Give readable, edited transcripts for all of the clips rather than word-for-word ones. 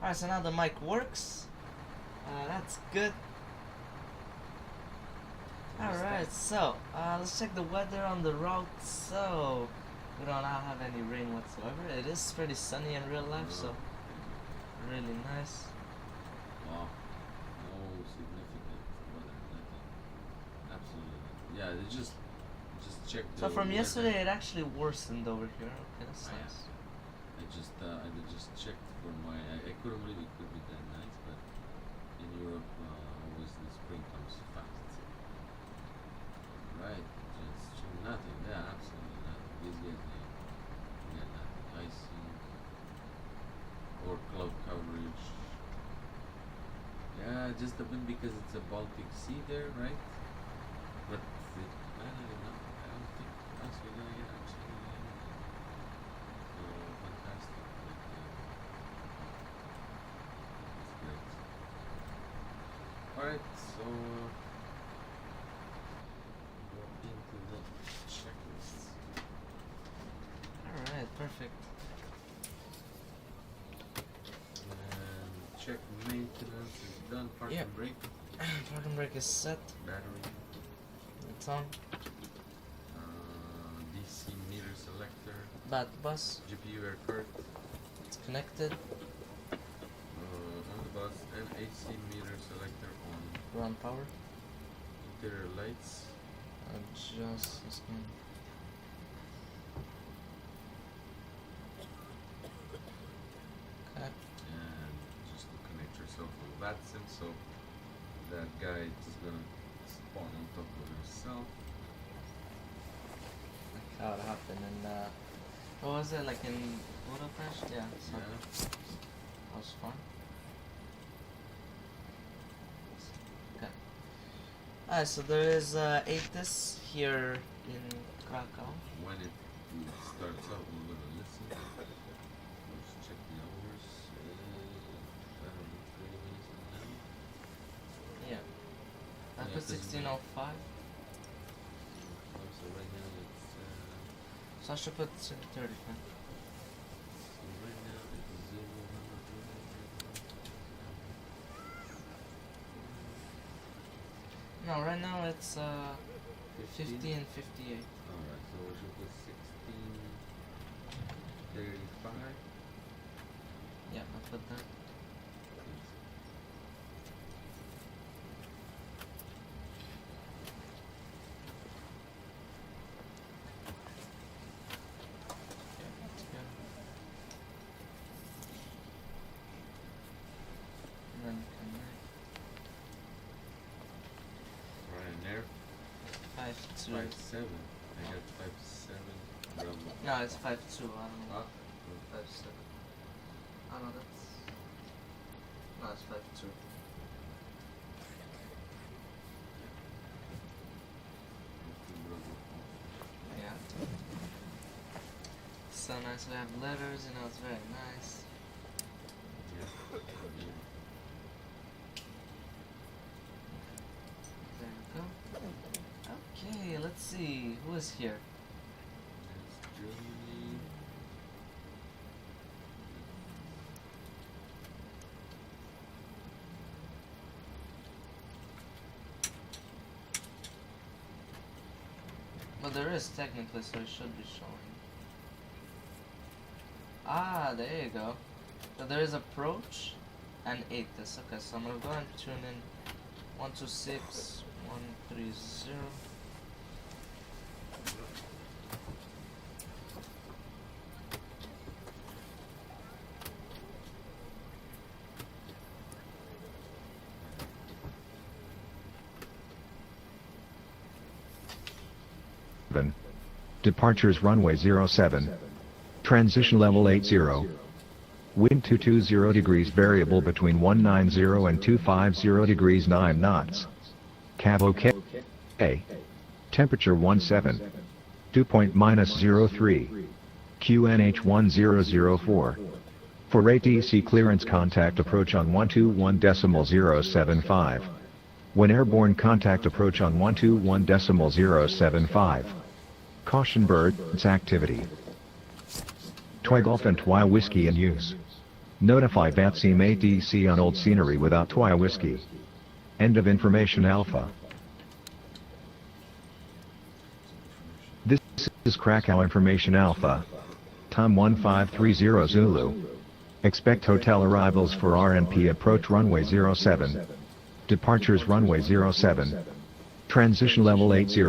Alright, so now the mic works. That's good. Alright, so let's check the weather on the route. So we don't have any rain whatsoever. It is pretty sunny in real life, so really nice. Wow. No significant weather, nothing. Absolutely nothing. Yeah, they just check the So from weather. yesterday, it actually worsened over here. Okay, that's nice. I just checked for my. I couldn't believe it could be that nice, but in Europe, always the spring comes fast. Right, just nothing. Yeah, absolutely nothing. These guys, they got nothing. Icy or cloud coverage. Yeah, just a bit because it's a Baltic Sea there, right? But I don't know. I don't think us we're gonna get actually so fantastic. It's great. Alright, so go into the checklist. Alright, perfect. And check maintenance is done. Park Yep. and brake. Parking brake is set. Battery. It's on. DC meter selector. Bat bus. GPU air card. It's connected. On the bus and AC meter selector on. Ground power. Interior lights. Adjust this one. Okay. And just to connect yourself with Watson, so that guy is gonna spawn on top of yourself. Like how it happened in what was it, like in Budapest? Yeah, so Yeah. that was fun. Okay. Alright, so there is ATIS here in Krakow. When it starts up, we're gonna listen. Let's check the hours. I don't know, 30 minutes from now. Yeah. I Yeah, put 'cause 16:05. So right now it's So I should put 30. so right now it's 0, 100, No, right now it's 50 and 58. Alright, so we should put 16:35. Yeah, I put that. Yeah, that's good. And then connect. Ryanair 5.2. 5.7. I got 5.7. Bravo. No, it's 5.2. I don't know. Ah, 5.7. Oh no, that's. No, it's 5.2. Yeah. So nice. We have letters, you know, it's very nice. There we go. Okay, let's see. Who is here? That's Germany. But there is technically, so it should be showing. Ah, there you go. So there is approach and ATIS. Okay, so I'm gonna go and tune in 126 130. Departures runway 07. Transition level 80. Wind 220 degrees variable between 190 and 250 degrees 9 knots. Cav OK. A. Temperature 17. Dew point -03. QNH 1004. For ATC clearance contact approach on 121.075. When airborne contact approach on 121.075. Caution birds activity. Toy Golf and Twy Whiskey in use. Notify VATSIM ATC on old scenery without TWI whiskey. End of information Alpha. This is Krakow Information Alpha. Time 1530 Zulu. Expect hotel arrivals for RNP approach runway 07. Departures runway 07. Transition level 80.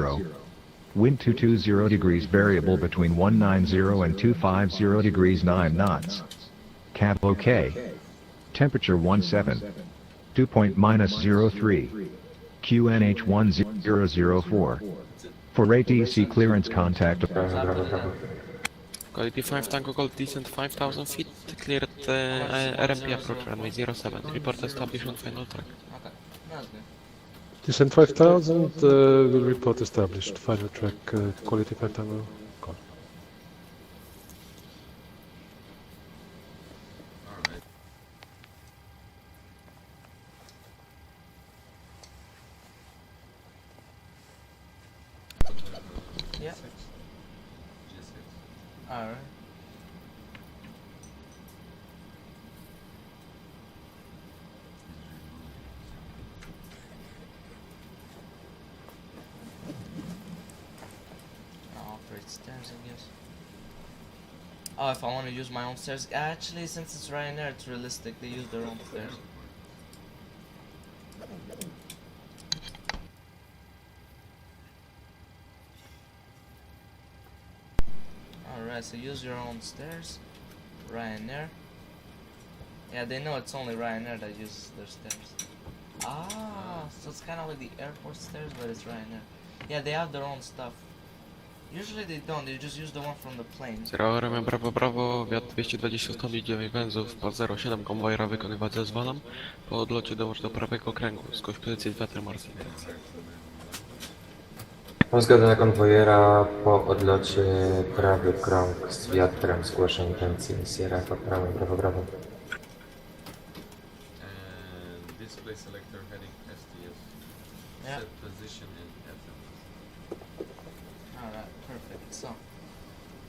Wind 220 degrees variable between 190 and 250 degrees 9 knots. Cap OK. Temperature 17. Dew point -03. QNH 1004. For ATC clearance contact. Quality 5 Tango Gold descent 5000 feet, cleared RMP approach runway 07. Report established on final track. Okay, that's good. Descent 5000, will report established. Final track, quality 5 Tango. Call. Alright. Yeah. G6. Alright. I'll operate stairs, I guess. Oh, if I want to use my own stairs. Actually, since it's Ryanair, it's realistic. They use their own stairs. Alright, so use your own stairs. Ryanair. Yeah, they know it's only Ryanair that uses their stairs. Ah, so it's kind of like the airport stairs, but it's Ryanair. Yeah, they have their own stuff. Usually they don't, they just use the one from the plane. Zero RM Bravo Bravo, wiatr 220 stopni 9 węzłów, po 07 konwojera wykonywać zezwalam. Po odlocie dołącz do prawego kręgu, zgłoś pozycję z wiatrem Mars intencji. Mam zgodę na konwojera po odlocie prawy krąg z wiatrem, zgłoszę intencję Sierra pod prawym, brawo, brawo. And display selector heading STS. Yeah. Set position in Add-ons. Alright, perfect. So,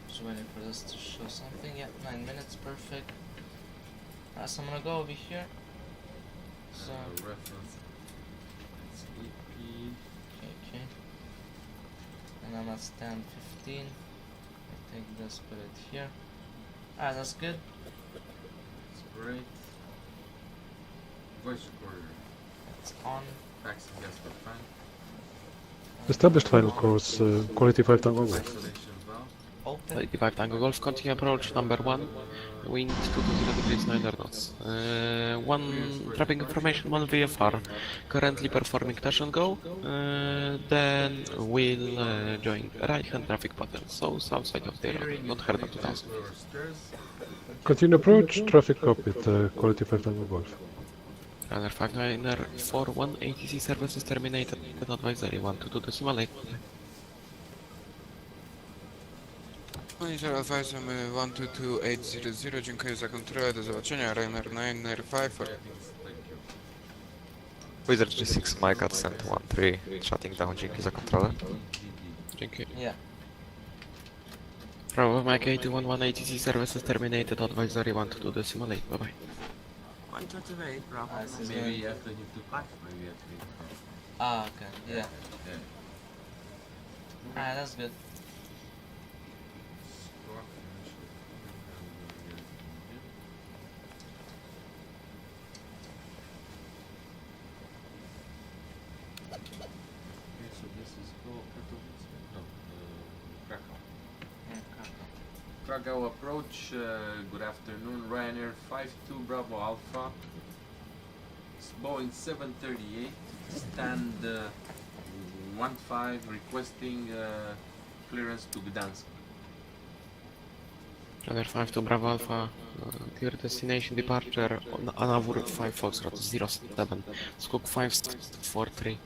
just waiting for this to show something. Yeah, 9 minutes, perfect. Alright, so I'm gonna go over here. So, Reference. It's EP. okay. And I'm at stand 15. I take this, put it here. Alright, that's good. It's great. Voice recorder. It's on. Faxing gas for fan. Established final course, quality 5 Tango Golf. Isolation valve. Open. 85 Tango Golf, continue approach number 1, wind 220 degrees 9 knots. One traffic information, 1 VFR, currently performing touch and go, then we'll join right hand traffic pattern, so south side of the road, not Herda 2000. Lower stairs. Continue approach, traffic cockpit, quality 5 Tango Golf. Runner 5941, ATC services terminated, advisory 122.8. Monitor advisamy 122800, dziękuję za kontrolę, do zobaczenia, Ryanair 995. Thank you. Wizard G6 Mike at Cent 13, shutting down, dzięki za kontrolę. Dzięki. Yeah. Bravo Mike 811, ATC services terminated, advisory 122.8, bye bye. 128, Bravo. Alright, so it's Maybe going. you have to hit the path. Maybe you have to hit the path. Ah, okay. Yeah. Yeah. Alright, that's good. Squawk initial. Okay, so this is Katowice. No, Krakow. Yeah, Krakow. Krakow approach, good afternoon, Ryanair 52 Bravo Alpha. It's Boeing 738, stand 15 requesting clearance to Gdańsk. Runner 5 to Bravo Alpha, clear destination departure on Anavur 5 Foxtrot 07, Skok 543.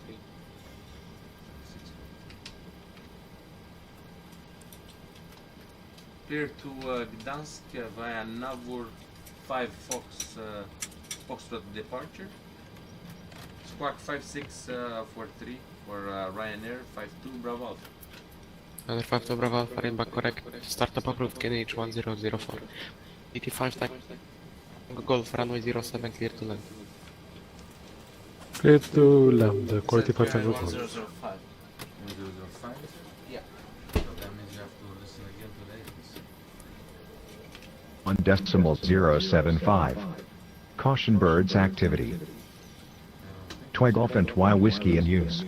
Clear to Gdańsk via Navur 5 Foxtrot departure. Squawk 5643 for Ryanair 52 Bravo Alpha. Runner 5 to Bravo Alpha, rainback correct, startup approved KNH 1004. 85 Tango Tango Golf, runway 07, clear to land. Clear to land, Set quality 5 bearing Tango Golf. 1005. 1005? Yeah. So that means you have to listen again to the agents. On decimal 075. Caution birds activity. Twy Golf and Twy Whiskey in use.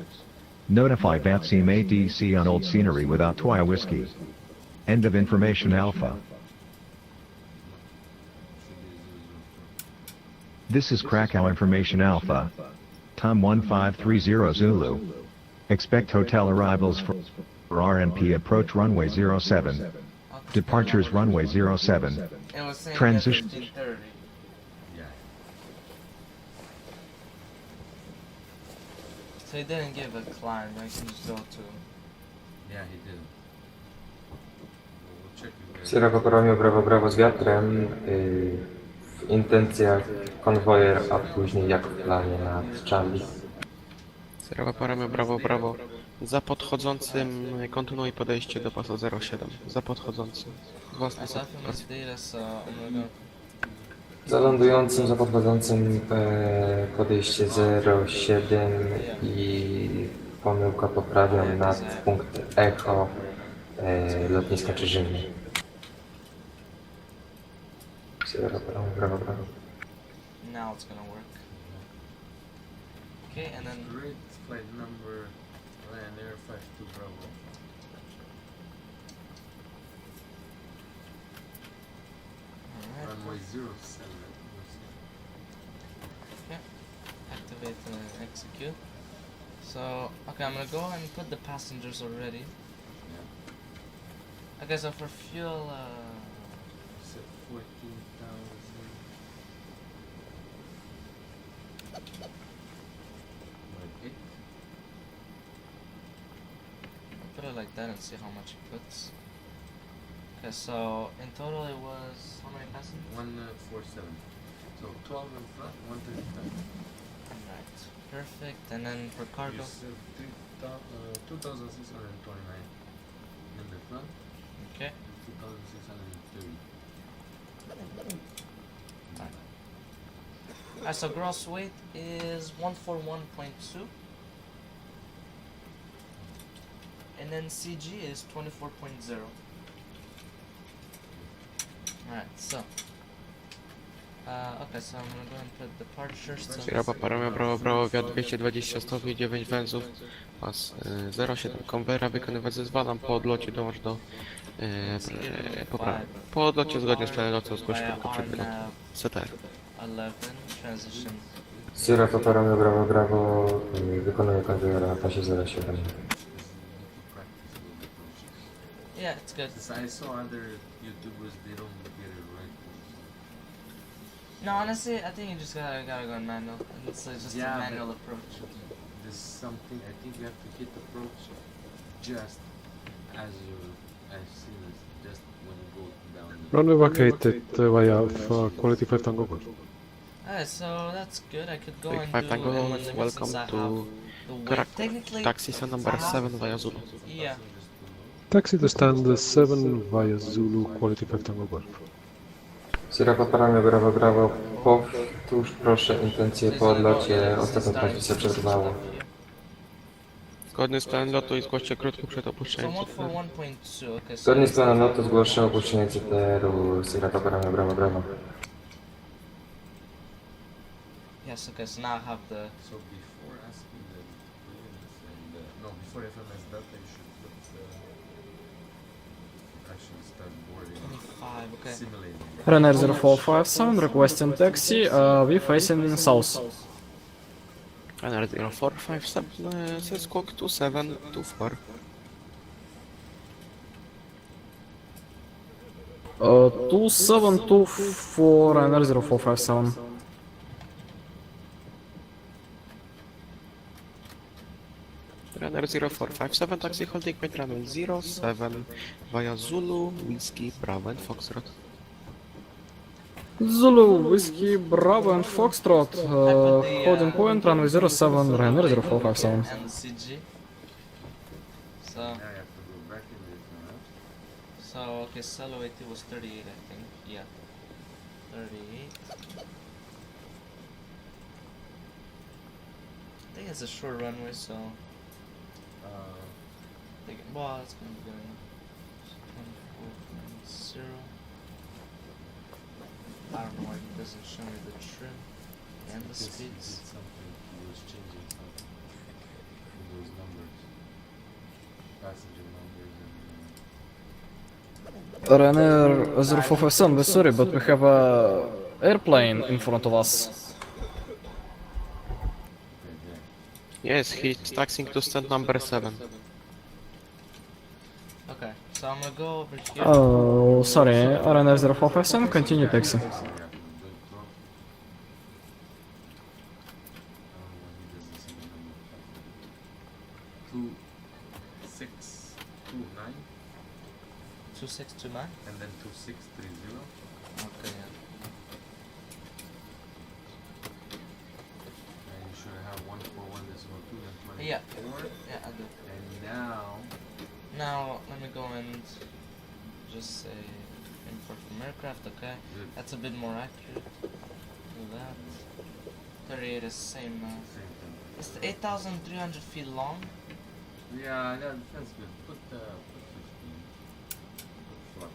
Notify VATSIM ATC on old scenery without Twy Whiskey. End of information alpha. This is Krakow information alpha. Tom 1530 Zulu. Expect hotel arrivals for RNP approach runway 07. Departures runway 07. It was saying Transition. at 15:30. Yeah. So he didn't give a climb, I can just go to. Yeah, he did. We'll check you guys. Sierra Papa Romeo, Bravo Bravo z wiatrem. W intencjach konwojer, a później jak w planie nad Charlie. Sierra Paramio, brawo, brawo. Za podchodzącym kontynuuj podejście do pasa 07. Za podchodzącym. Własny I saw him as data, so I'm gonna go. Za lądującym, za podchodzącym podejście 07 i pomyłka poprawiam nad punkt echo lotniska Czyżyny. Sierra Bravo, Bravo, Bravo. Now it's gonna work. Okay, and then Great flight number Ryanair 52 Bravo. alright, Runway 07. activate and execute. So okay, I'm gonna go and put the passengers already. Yeah. Okay, so for fuel, Set 14,000. Like 8. I'll put it like that and see how much it puts. Okay, so in total it was how many passengers? 147. So 12 in front, 135. Alright, perfect. And then for cargo, You said 2,629 in the front, okay. 2,630. Alright, so gross weight is 141.2. And then CG is 24.0. Alright, so. Okay, so I'm gonna go and put departures. So Sierra Paramio, brawo, brawo, wiatr 220 stopni, 9 węzłów. Pas 07 konwera, wykonywać zezwalam. Po odlocie dołącz do poprawy. Po odlocie zgodnie z planem lotu zgłoś krótko przed wylotem. CTR. 11 transition. Sierra Papa Romeo, Bravo, Bravo. Wykonuję konwojera na pasie 07. Yeah, it's good. Since I saw other YouTubers, they don't get it right. No, honestly, I think you just gotta go manual. It's just Yeah, a but- manual approach. There's something, I think you have to hit approach just as soon as just when you go down. Runway vacated via quality 5 Tango Golf. Alright, so that's good. I could go Big and 5 do Tango, M1 limits welcome since I to have the weight. Kraków. Technically, Taxi number 7 via Zulu. yeah. Taxi to stand 7 via Zulu, quality 5 Tango Golf. Sierra Papa Romeo, Bravo, Bravo. Powtórz proszę intencje po odlocie. Ostatnia transmisja przerwało. Zgodnie z planem lotu i zgłoście krótko przed So opuszczeniem CTR. 141.2. Okay, so Zgodnie z planem lotu zgłoszę opuszczenie CTR-u Sierra Papa Romeo, Bravo, Bravo. yes, okay. So now I have the. So before asking the units and no, before FMS data, you should put actually start boarding, 25. Okay. simulating. Ryanair 0457 requesting taxi, we facing south. Ryanair 0457 says squawk 2724. 2724 Ryanair 0457. Ryanair 0457 taxi holding point runway 07 via Zulu, Whiskey, Bravo and Foxtrot. Zulu, Whiskey, Bravo and Foxtrot, I put the, holding point runway 07 Ryanair the 0457. and the CG. So, Now you have to go back in the FMS. so okay. Solo 80 was 38, I think. Yeah. 38. I think it's a short runway, so well, it's gonna be good enough. 24.0. I don't know why it doesn't show me the trim and the Because he speeds. did something, he was changing something in those numbers. Passenger numbers and Ryanair 0457, we're sorry, but we have a airplane in front of us. Yes, he's taxing to stand number 7. Okay, so I'm gonna go over here. Oh, sorry, Ryanair 0457, continue taxi. Two, 6, 2, 9, 2629. and then 2630. Okay, yeah. And you should have 141.2 and 24. Yeah, yeah, I do. And now, Now let me go and just say import from aircraft. Okay, Good. that's a bit more accurate. Do that. 38 is same. same thing. It's 8,300 feet long. Yeah, that's good. Put 15. Put flux.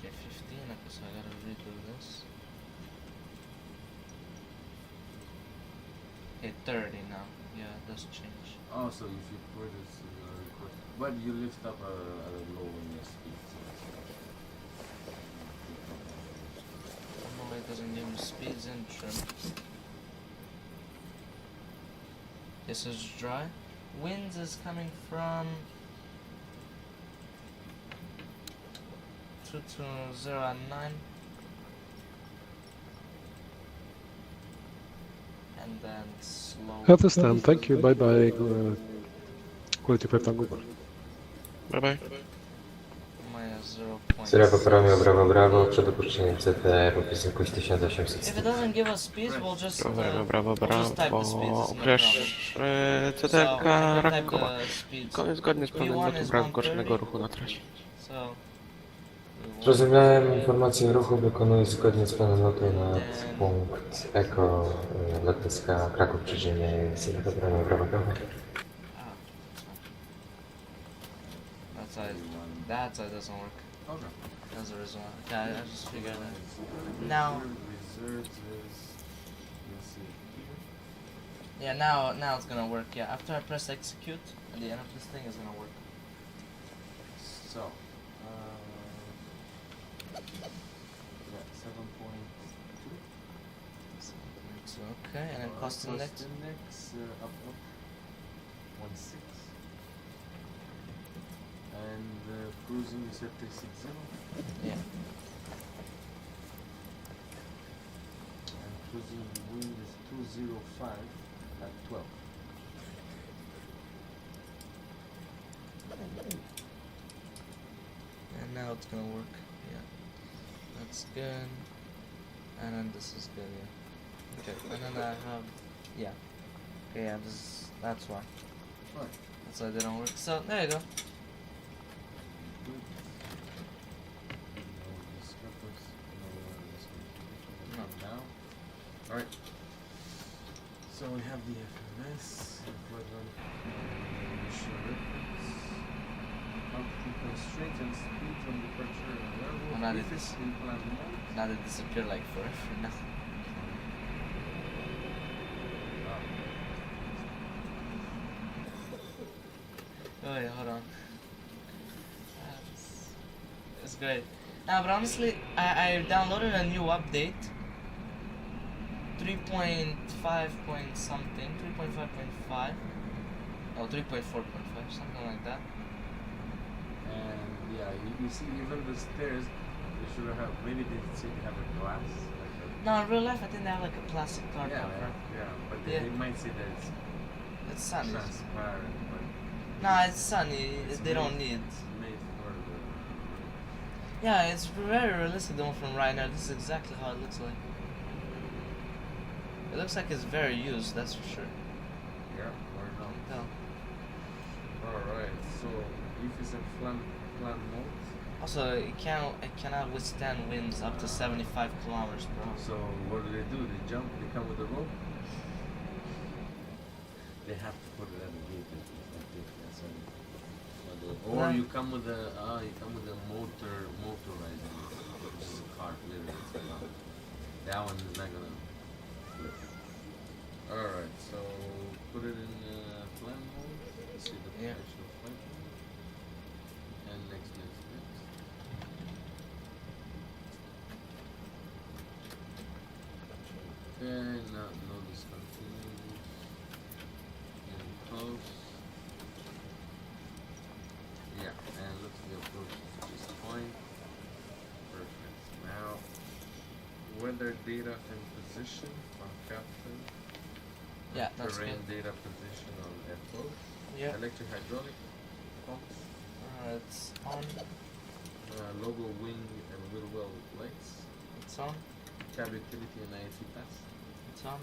Okay, 15. Okay, so I gotta redo this. Okay, 30 now. Yeah, it does change. Also, if you put this request, but you lift up a low in your speed. No, it doesn't give me speeds and trim. This is dry. Winds is coming from 220 and then slow. Understand, thank you, bye bye. Quality 5 Tango. Bye bye. Minus Sierra 0.6. Bravo, brawo, brawo, przed opuszczeniem CTR wysokość 1800 If it doesn't give us speeds, we'll just Brawo, we'll just type the speeds. brawo. It's no Crash problem. So CTRK I can type Rakowa. the speeds. Zgodnie z planem V1 lotu is brak 130. głośnego ruchu na trasie. So V1. Zrozumiałem informację ruchu, wykonuję zgodnie z planem lotu na punkt ECO lotniska Kraków przy Rzymie. Sierra Bravo, brawo, brawo. That's why that's why it doesn't work. Okay. That's the reason why. Okay, I just figured that. Now, Reserves is, let's see, here. yeah, now it's gonna work. Yeah, after I press execute, at the end of this thing is gonna work. So, yeah, 7.2. So, okay, and then cost index. Cost index, up, 1.6. And cruising is at 360. Yeah. And cruising wind is 205 at 12. And now it's gonna work. Yeah, that's good. And then this is good. Yeah. Okay, and then I have, yeah. Okay, yeah, that's why. Right. That's why they don't work. So there you go. Good. No discrepancy. No discrepancy. No. Now. Alright. So we have the FMS, equivalent initial reference, altitude constraints and speed from departure and arrival. And now If it it's is- in plan mode. Now they disappear like forever now. Oh yeah, hold on. It's great. Now, but honestly, I downloaded a new update. 3.5 point something, 3.5.5, or 3.4.5, something like that. And yeah, you see even the stairs, they should have, maybe they should have a glass. Like No, in real life, I think they have like a plastic a, card yeah, cover. yeah, but Yeah. they might say that It's it's sunny. transparent, but Nah, it's sunny. it's They don't made- need. It's made for the. Yeah, it's very realistic. The one from Ryanair. This is exactly how it looks like. It looks like it's very used. That's for sure. Yeah, or not. No. Alright, so if it's in plan mode, Also, it cannot withstand winds up to 75 kilometers per hour. So what do? They jump, they come with a rope? They have to put it at the gate, I think that's it. Or you come with a motorized one, which is a cart, literally. It's a car. That one is not gonna flip. Alright, so put it in plan mode. Let's see the actual flight mode. And next. Okay, no discontinued. Getting close. Yeah, and looks the approach to this point. Perfect. Now, weather data and position on captain. Yeah, that's terrain good. data position on FO. Yeah. Electric hydraulic pumps. It's on. Logo wing and wheel well lights. It's on. Cab utility and IAC pass. It's on.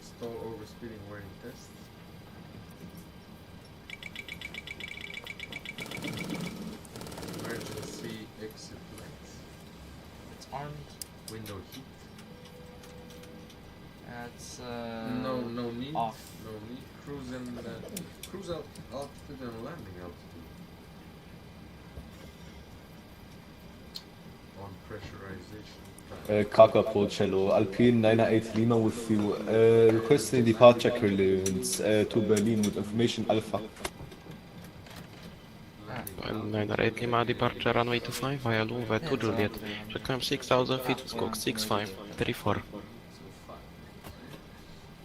Stall overspeeding wearing test. Emergency exit lights. It's armed. Window heat. It's No need. off. No need. Cruise altitude and landing altitude. On pressurization. Kraków Apollo, Alpine 998 Lima with you. Requesting departure clearance to Berlin with information Alpha. 998 Lima, departure runway 25 via Luve to Juliet. Check 6,000 feet, squawk 6534.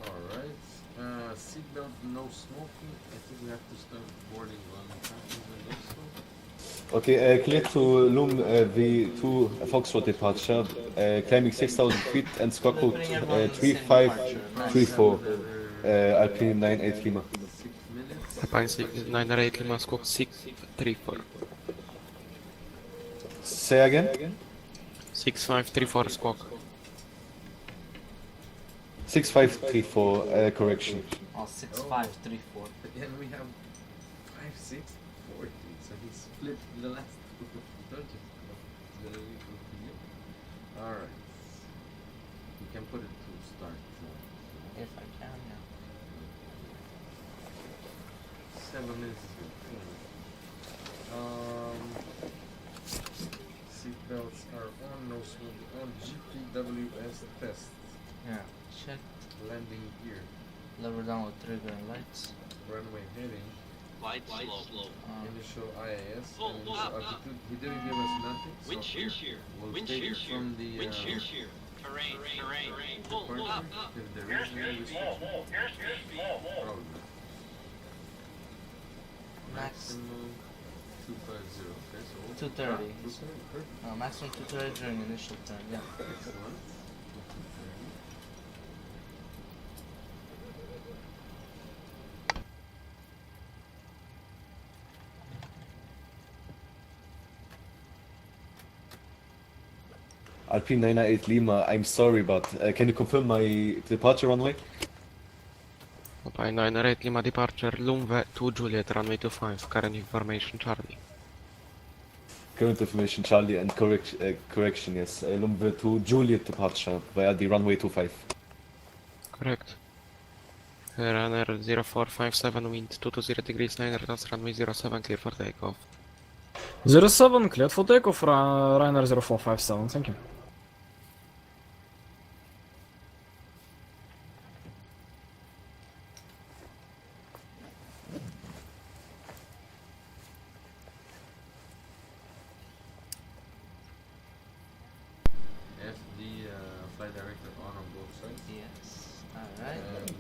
Alright. Seatbelt, no smoking. I think we have to start boarding on passengers also. Okay, clear to Loom V2 Foxtrot departure, climbing 6,000 feet and squawk code 3534, Alpine 98 Lima. 6 minutes. Alpine 998 Lima, squawk 634. Say again? 6534 squawk. 6534, correction. Oh, 6534. And we have 5640. So he split the last two dodges. Alright. You can put it to start. If I can, yeah. 7 minutes is good. Seatbelts are on, no smoking on. GPWS test. Yeah. Check. Landing gear. Lever down with trigger and lights. Runway heading. Light slow. Initial IAS. And initial altitude. He didn't give us nothing. Wind shear. We'll Wind take shear. it from the Wind shear. Terrain. departure. If there is any restriction. Probably not. Maximum 250. Okay, so 230. 230. Maximum 230 during initial turn, yeah. Excellent. Alpine 998 Lima, I'm sorry, but can you confirm my departure runway? Alpine 998 Lima, departure Luve to Juliet, runway 25, current information Charlie. Current information Charlie and correction, yes. Lumbe to Juliet departure via the runway 25. Correct. Runner 0457, wind 220 degrees 9 knots, runway 07, clear for takeoff. 07, cleared for takeoff, Ryanair 0457, thank you. Flight director on both sides. Yes. Alright. And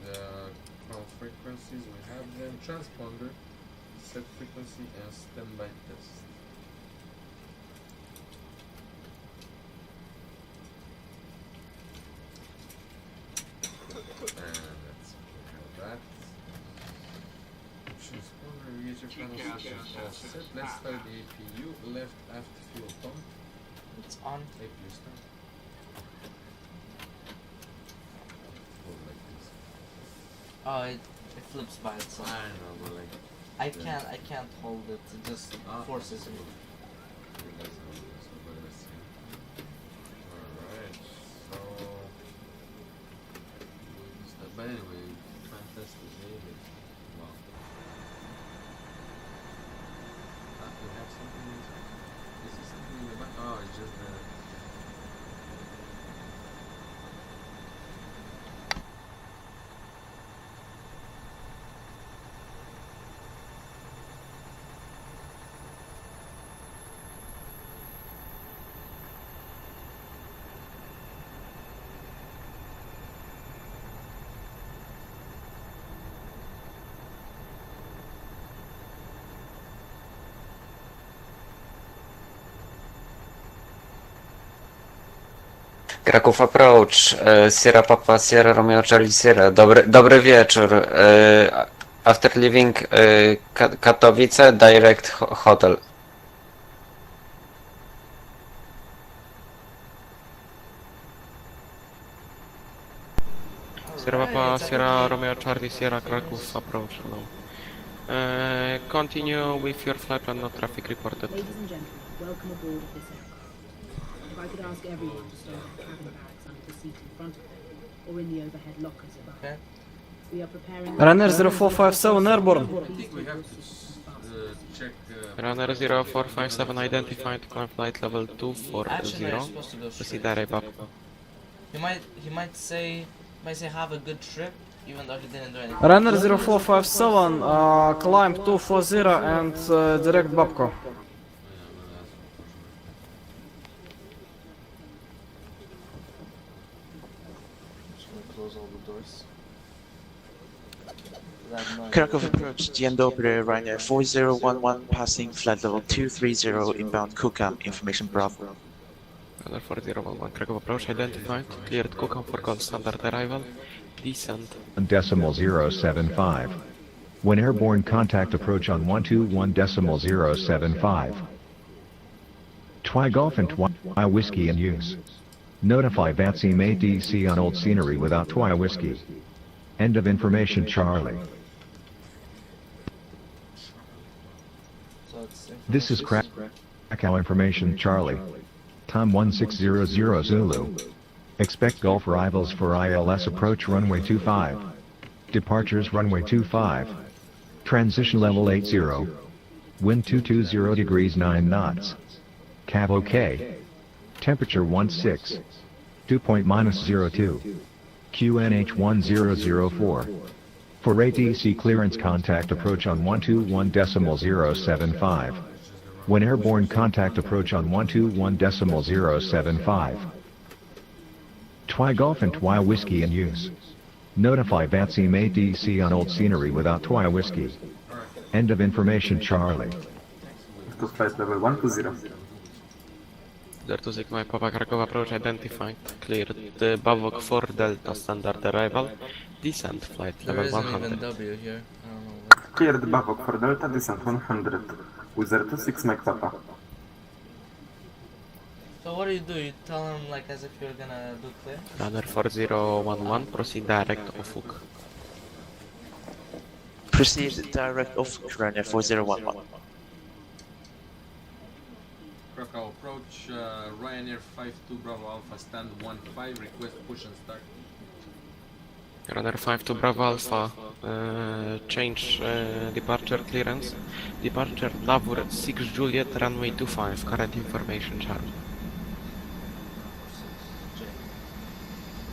count frequencies, we have them. Transponder, set frequency and standby test. And let's have that. Transponder, reacher panel systems all set. Let's start the APU. Left aft fuel pump. It's on. APU start. Oh, it flips by itself. I know, but like I can't hold it. It just forces me. Alright, so but anyway, try and test the name is well. We have something inside. This is something in the back. Oh, it's just the Kraków Approach, Sierra Papa, Sierra Romeo, Charlie Sierra. Dobry wieczór. After leaving Katowice, direct hotel. Sierra Papa, Sierra Romeo, Charlie Sierra, Kraków approach. Hello. Continue with your flight plan, no traffic reported. Ladies and gentlemen, welcome aboard this aircraft. If I could ask everyone to store their cabin bags under the seat in front of them, or in the overhead lockers above. Okay. We are preparing... Runner 0457 airborne. I think we have to check. Runner 0457 identified, climb flight level Actually, no, 240. you're supposed to go Proceed straight. direct up. He might say have a good trip, even though he didn't do anything. Runner 0457, climb 240 and direct Babko. Close all the doors. Kraków approach, Dzień dobry, Ryanair 4011, passing flight level 230, inbound Kukam, information Bravo. Runner 4011, Kraków approach identified, cleared Kukam for call standard arrival, descent. Decimal 075. When airborne, contact approach on 121.075. Twy Golf and Twy Whiskey in use. Notify VATSIM ADC on old scenery without Twy Whiskey. End of information, Charlie. So it's This is Krakow information, Charlie. Time 1600 Zulu. Expect Gulf arrivals for ILS approach runway 25. Departures runway 25. Transition level 80. Wind 220 degrees 9 knots. Cav OK. Temperature 16. Dew point -02. QNH 1004. For ATC clearance, contact approach on 121.075. When airborne, contact approach on 121.075. Twy Golf and Twy Whiskey in use. Notify VATSIM ADC on old scenery without Twy Whiskey. End of information, Charlie. To flight level 120. There to Sigma Papa Krakow approach identified, cleared Bavok 4 Delta standard arrival, descent flight there level isn't 100. even W here. I don't know what. Cleared Bavok for Delta, descent 100. Wizard 26 Mike Papa. So what do? You tell him like as if you're gonna do clear? Runner 4011, proceed direct Ufuk. Proceed direct off Ryanair 4011. Krakow approach, Ryanair 52 Bravo Alpha, stand 15, request push and start. Runner 52 Bravo Alpha, change departure clearance. Departure Lavur 6 Juliet, runway 25, current information Charlie.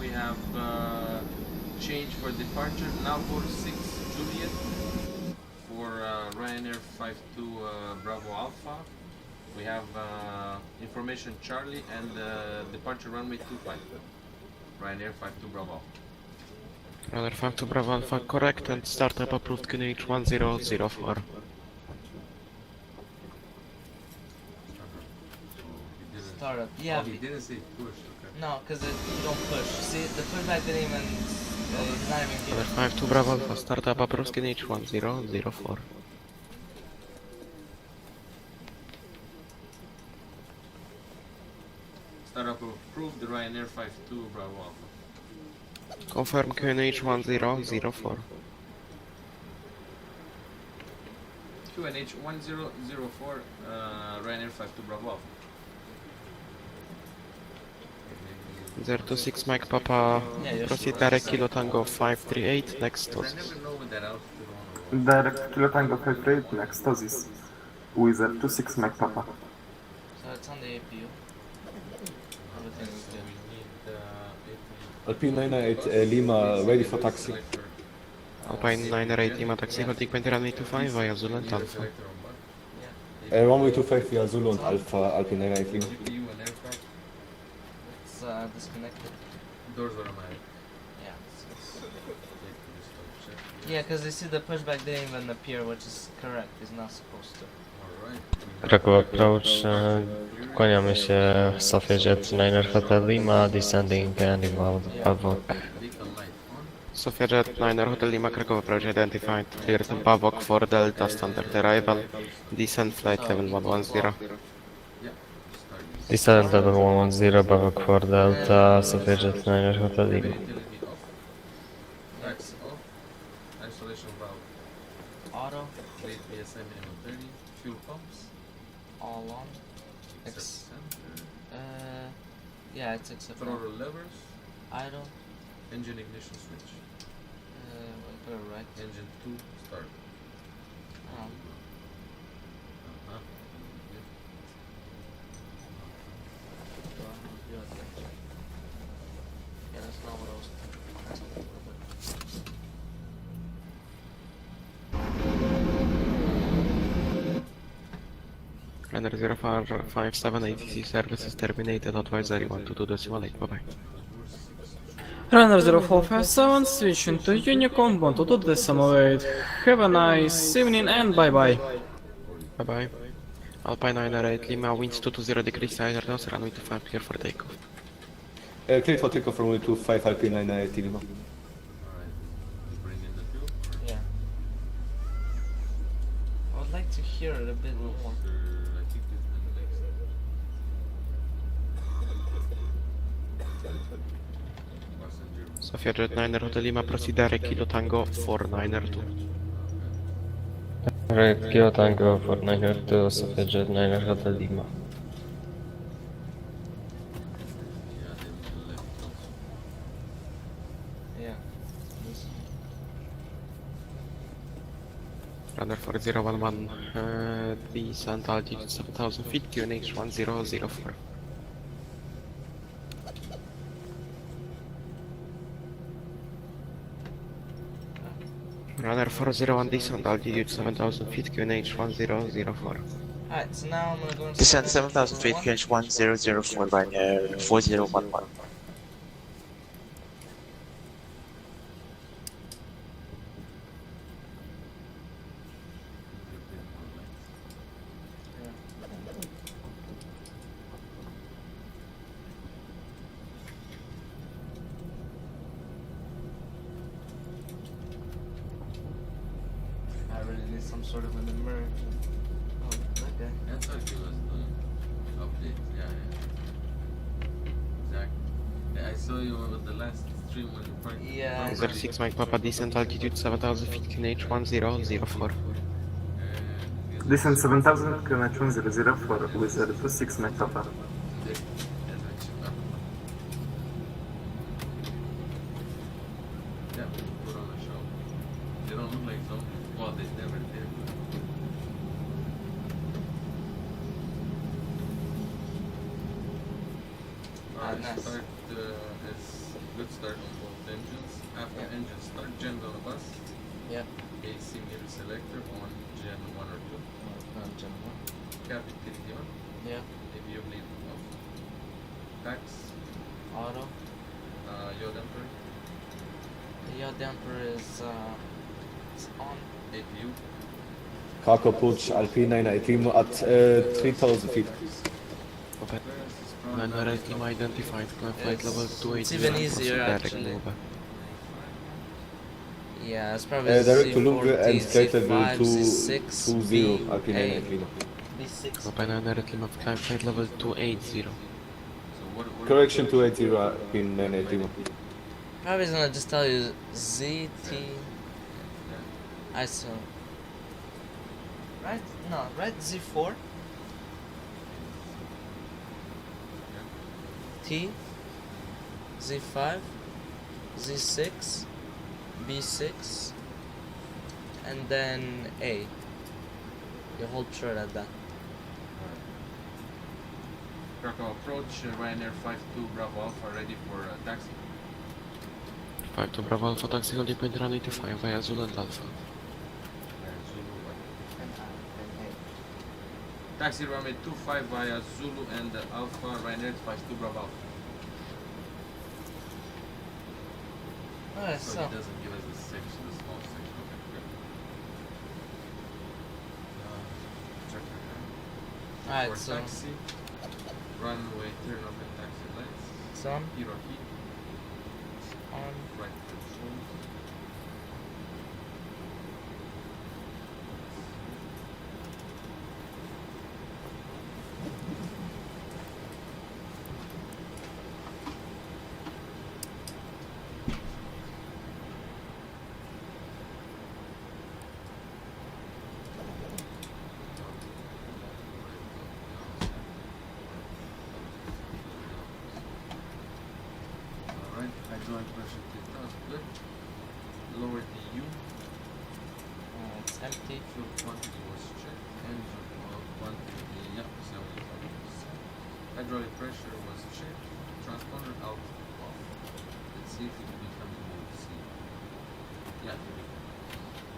We have change for departure, Navur 6 Juliet for Ryanair 52 Bravo Alpha. We have information Charlie and departure runway 25. Ryanair 52 Bravo. Runner 52 Bravo Alpha, correct, and startup approved QNH 1004. Startup. Yeah. He didn't say push. Okay. No, because you don't push. See, the pushback didn't even. It's not even here. Runner 52 Bravo Alpha, startup approved QNH 1004. Startup approved the Ryanair 52 Bravo Alpha. Confirm QNH 1004. QNH 1004, Ryanair 52 Bravo Alpha. 026 Mike Papa, proceed direct Kilo Tango 538, next I Osis. never know with that altitude on or Direct Kilo Tango 538, next Osis. Wizard 26 Mike Papa. So it's on the APU. Everything is good. we need Alpine 998 Lima, ready for taxi. Alpine 908 Lima taxi, holding 20 runway 25 via Zulu and Alpha. Runway 25 via Zulu und Alpha, Alpine 998 Lima. GPU and aircraft. It's disconnected. Doors automatic. Yeah. Yeah, because you see the pushback didn't even appear, which is correct. It's not supposed to. Kraków approach, kłaniamy się Sofia Jet 9 Hotel Lima, descending and inbound Pavok. Sofia Jet 9 Hotel Lima Kraków approach identified, cleared to Pavok for Delta standard arrival, descent flight level 110. Descent level 110, Pavok for Delta, Sofia Jet 9 Hotel Lima. Max off. Isolation valve. Auto, Late BSI minimum 30. Fuel pumps. all on. Except center. Yeah, it's acceptable. Throttle levers. Idle. Engine ignition switch. We'll put it right. Engine 2 start. Um, yeah, that's not what I was thinking. Runner 057 ATC services terminated, advisory 122.8, bye bye. Runner 057, switching to Unicorn 122.8. Have a nice evening and bye bye. Bye bye. Alpine 908 Lima, winds 220 degrees, nine knots, runway 25, clear for takeoff. Clear for takeoff from runway 25 Alpine 998 Lima. Alright. You bring in the fuel. Yeah. I would like to hear it a bit more. I think it's the next. Passenger. Sofia Jet 9 Hotel Lima, proceed direct Kilo Tango 492. Direct Kilo Tango for 902, Sofia Jet 9 Hotel Lima. Yeah. Runner 4011, descent altitude 7000 feet, QNH 1004. Runner 401, descent altitude 7000 feet, QNH 1004. Alright, so now I'm gonna go into Descent 7,000 feet, QNH 1004, Ryanair 4011. I really need some sort of an emergency. Oh, that guy. That's what give us the update. Yeah. Exactly. Yeah, I saw you over the last stream when you parked. Yeah. 06 Mike Papa, descent altitude 7000 feet, QNH 1004. Descent 7000, QNH 1004, Wizard 26 Mike Papa. Yeah, put on a show. They don't look like zombies. Well, they never did. Alright, nice. start is good start on both engines. After Yeah. engine start, gen on the bus. Yeah. AC meter selector on gen 1 or 2. Not general. Cabin TDD on. Yeah. AVO bleed off. Tax. Auto. Yaw damper. The yaw damper is it's on. APU. Cargo approach Alpine 998 Lima at 3000 feet. Okay. Runner Lima identified, climb flight level It's 280. even easier, direct actually. Nova. Yeah, it's probably Direct to C4, Lumbre and flight level C5, C6, 220 Alpine B8, 998 Lima. B6. Alpine 908 Lima, climb flight level 280. So what Correction 280 Alpine 998 Lima. Probably gonna just tell you ZT ISO. Right? No, right Z4. T. Z5. Z6. B6. And then A. You hold short at that. Krakow approach, Ryanair 52 Bravo Alpha ready for taxi. 5 to Bravo Alpha taxi holding point runway 25 via Zulu and Alpha. Taxi runway 25 via Zulu and Alpha, Ryanair 52 Bravo Alpha. Alright, So so. he doesn't give us the section, the small section. Okay, good. Check it out. Alright, For so. taxi, runway turn off and taxi lights. It's on. Hero heat. On. Right control. Alright, hydraulic pressure kicked out, good. Lower DU. It's empty. Fuel quantity was checked. Engine oil quantity, yep, 75%. Hydraulic pressure was checked. Transponder out off. Let's see if it will be coming with C. Yeah, it will be.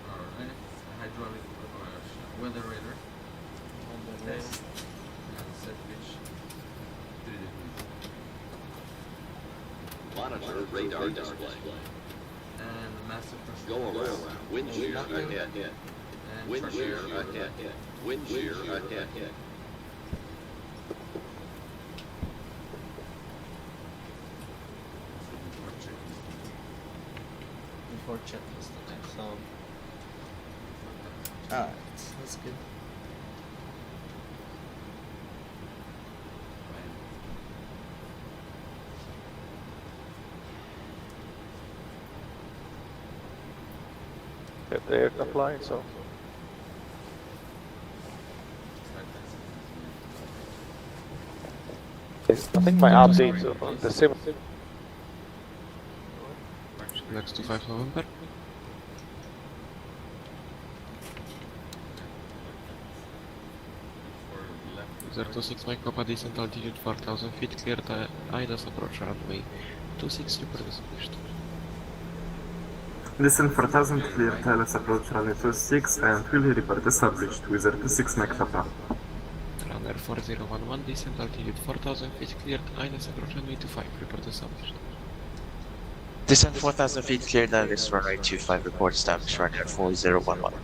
Alright, hydraulic weather radar. Test. And set pitch 3 degrees. Monitor radar display. And massive pressure. Go around. Wind shear ahead. And Wind pressure shear shield. ahead. Wind shear ahead. Before checklist, okay, so. Alright, that's good. The aircraft flying, so. I think my updates on the sim. Next to 5 November. For left. 026 Mike Papa descent altitude 4000 feet, cleared IDAS approach runway 26, report established. Descent 4000 clear TLS approach runway 26 and will report established with 26 Mach Papa. Runner 4011 descent altitude 4000 feet, cleared IDAS approach runway 25, report established. Descent 4,000 feet cleared ILS runway 25, report established, Ryanair 4011.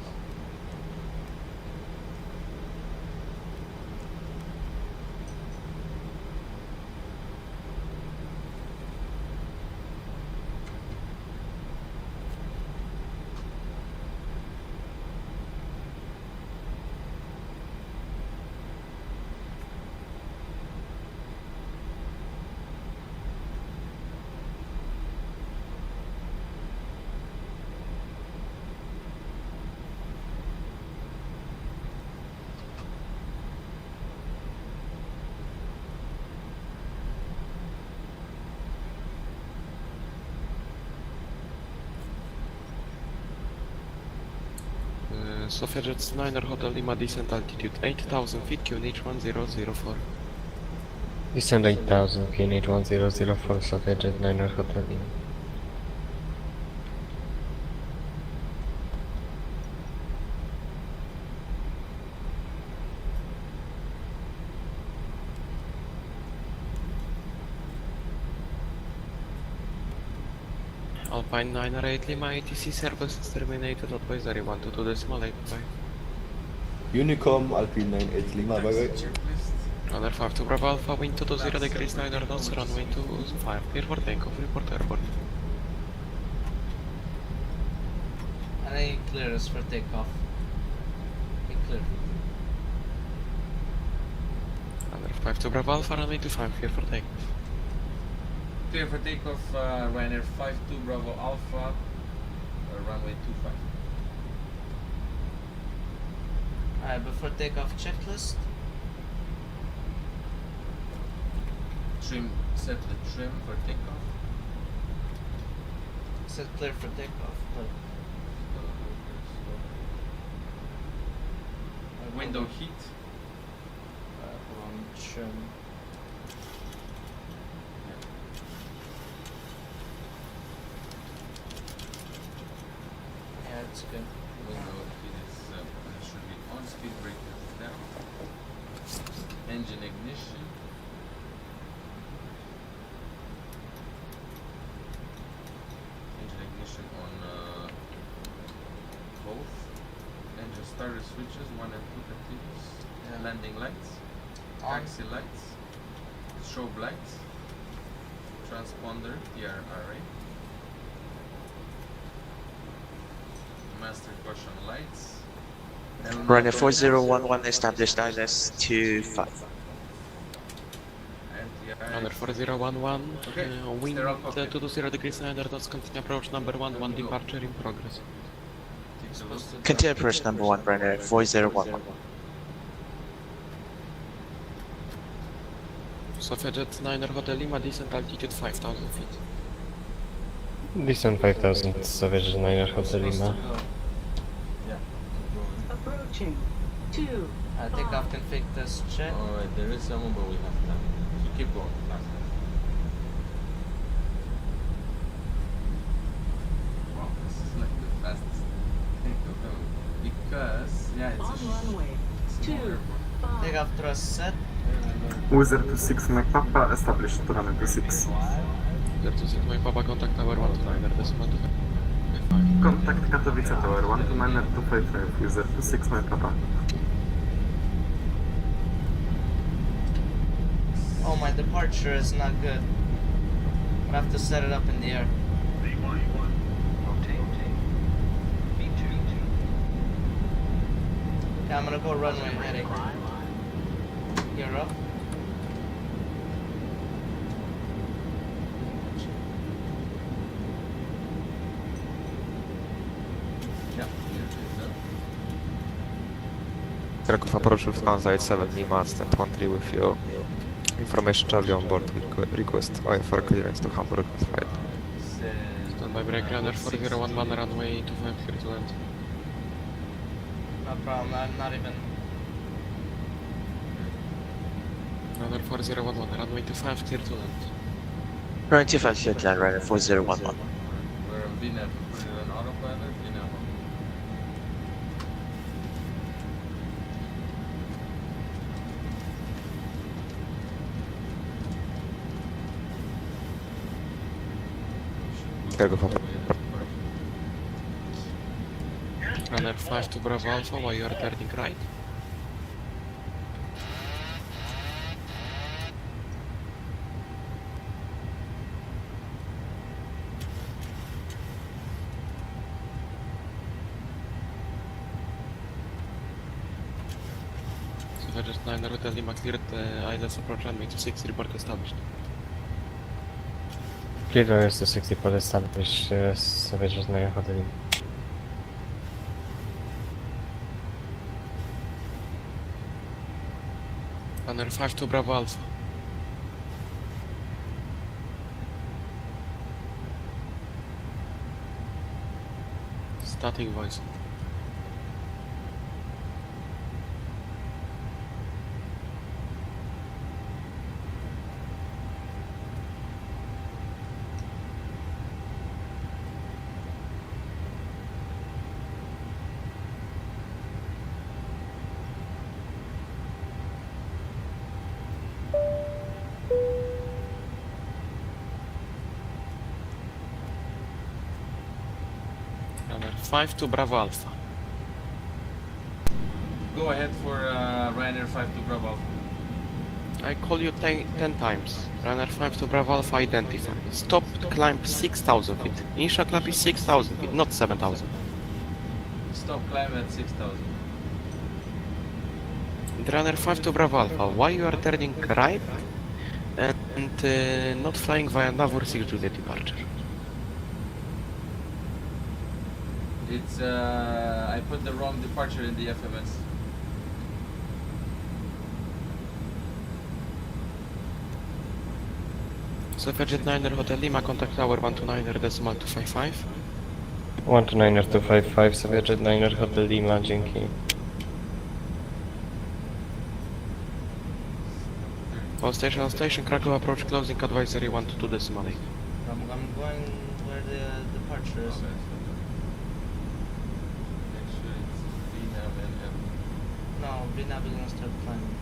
Sofia Jets 9 Hotel Lima descent altitude 8000 feet, QNH 1004. Descend 8000, QNH 1004, Sofia Jet 9 Hotel Lima. Alpine 908 Lima ATC services terminated, advisory 122.85. Unicom, Alpine 98 Lima, bye bye. Runner 5 to Bravo Alpha, wind 220 degrees 9 knots, runway 25, clear for takeoff, report airport. And then you clear us for takeoff. You clear. Runner 5 to Bravo Alpha, runway 25, clear for takeoff. Clear for takeoff, Ryanair 52 Bravo Alpha, runway 25. Alright, before takeoff checklist. Trim, set the trim for takeoff. Set clear for takeoff. But Window heat. hold on, trim. Yeah, it's good. Window heat is should be on, speed brake is down. Engine ignition. Engine ignition on both. Engine starter switches 1 and 2 continuous. Landing lights. On. Taxi lights. Strobe lights. Transponder TRRA. Master caution lights. Runway 4011 established ILS 25. Runner 4011, Okay, wind sterile cockpit. 220 degrees 9 knots, continue approach number 1 departure in progress. Continue approach number 1, runway 4011. Sofia Jet 9 Hotel Lima, descent altitude 5000 feet. Descent 5000, Soviet 9 Hotel Lima. Approaching. 2. Takeoff config test check. Alright, there is someone, but we have time. So keep going. Faster. Wow, this is like the fastest thing to go. Because, yeah, it's On runway. 2. Takeoff thrust set. Wizard 26 Mike Papa established to runway 26. There to sit my papa contact tower 129, decimal 25. Contact Katowice Tower 129 Wizard 26 Mike Papa. Oh, my departure is not good. I have to set it up in the air. Okay, I'm gonna go runway heading. Gear up. Yep, here it is. Kraków approach Lufthansa 87 Lima, stand 13 with you. Information Charlie on board, request IFR clearance to Hamburg with flight. Standby brake runner 4011, runway 25 clear to land. No problem, I'm not even. Runner 4011, runway 25 clear to land. Runway 25 clear to land, runway 4011. We're on VNAV, put it on autopilot, VNAV on. Kraków Runner 5 to Bravo Alpha while you are turning right. So just 9 Hotel Lima cleared ILS approach runway 26, report established. Clear is the 60 pod established, Soviet 9 Hotel Lima. Runner 5 to Bravo Alpha. Static voice. Runner 5 to Bravo Alpha. Go ahead for Ryanair 5 to Bravo Alpha. I call you 10 times. Runner 5 to Bravo Alpha identified. Stop to climb 6,000 feet. Initial climb is 6,000 feet, not 7,000. Stop climb at 6,000. Runner 5 to Bravo Alpha, why you are turning right and not flying via Navur 6 Juliet departure? It's I put the wrong departure in the FMS. Sofia Jet 9 Hotel Lima, contact tower 129 decimal 255. 129 255, Sofia Jet 9 Hotel Lima, dzięki. All station, Kraków approach closing advisory 122 decimal 8. I'm going where the departure is. No, VNAV is gonna start climbing.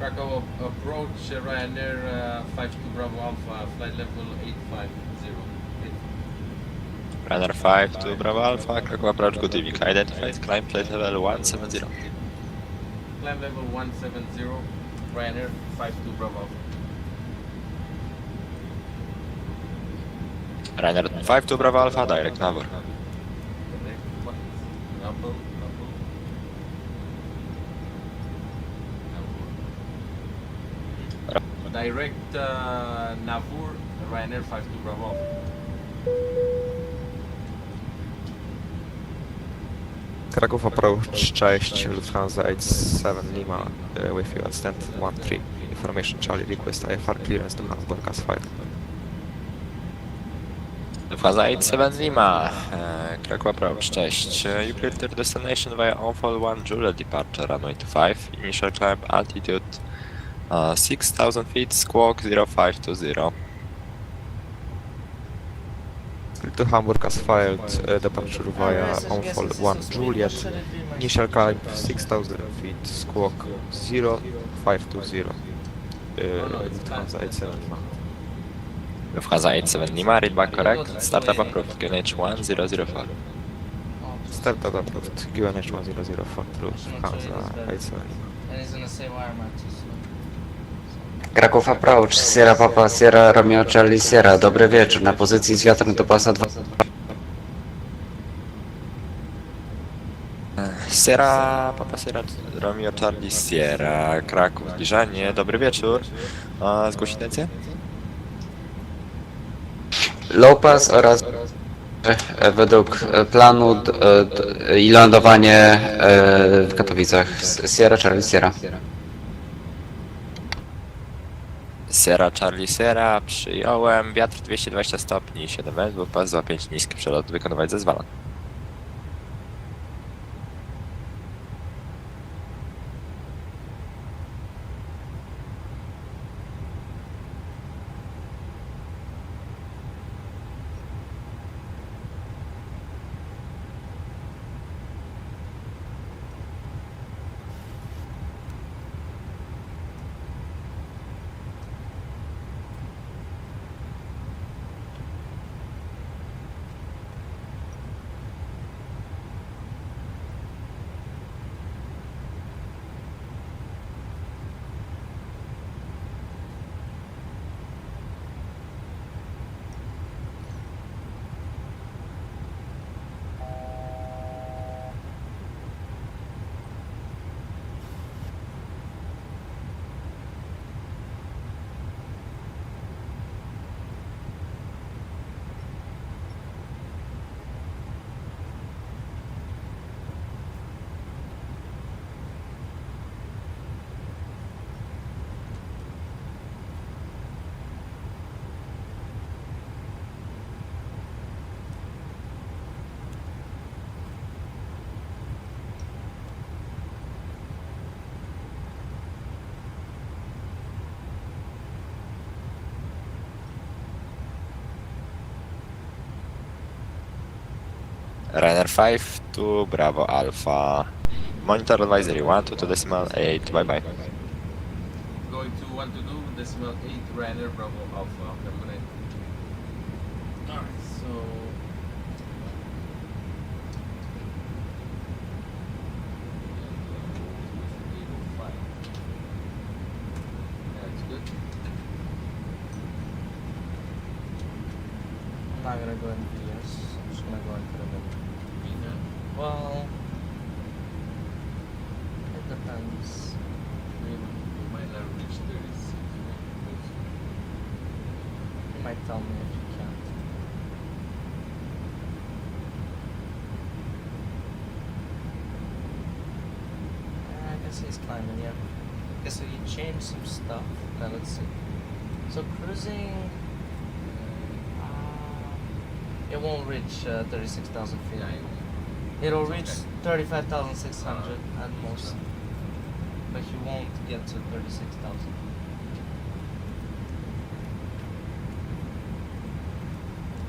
Krakow approach Ryanair 52 Bravo Alpha, flight level 850. Ryanair 52 Bravo Alpha, Krakow approach, good evening. Identified climb plate level 170. Climb level 170, Ryanair 52 Bravo Alpha. Ryanair 52 Bravo Alpha, direct Navor. Direct Navur, Ryanair 52 Bravo. Kraków approach 6, Lufthansa 87 Lima, with you at stand 13. Information Charlie, request IFR clearance to Hamburg as filed. Lufthansa 87 Lima, Kraków approach 6. You cleared your destination via on-fall 1 Juliet departure, runway 25. Initial climb altitude 6,000 feet, squawk 0520. To Hamburg as filed, departure via on-fall 1 Juliet. Initial climb 6,000 feet, squawk 0520. Lufthansa 87 Lima. Lufthansa 87 Lima, read back correct. Startup approved, QNH 1004. Startup approved, QNH 1004 to Lufthansa 87 Lima. And he's gonna say wire matches. Kraków approach, Sierra Papa, Sierra Romeo Charlie Sierra. Dobry wieczór, na pozycji z wiatrem do pasa 2. Sierra, Papa Sierra, Romeo Charlie Sierra, Kraków, zbliżanie, dobry wieczór. Zgłosić intencję? Low pass oraz według planu i lądowanie w Katowicach. Sierra Charlie Sierra. Sierra Charlie Sierra, przyjąłem, wiatr 220 stopni, 7 węzłów, pas 25 niski przelot, wykonywać zezwalam. Ryanair 5 to Bravo Alpha. Monitor advisory 122.8, bye bye. Going to 122.8 Ryanair Bravo Alpha. Alright, so that's good. I'm not gonna go in VS. I'm just gonna go into the middle. Well, it depends. We might not reach 36. You might tell me if you can't. I guess he's climbing, yeah. Okay, so you changed some stuff. Now let's see. So cruising, it won't reach 36,000 feet. It'll reach 35,600 at most, but you won't get to 36,000.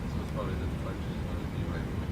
So it's probably the departure is going to be right away.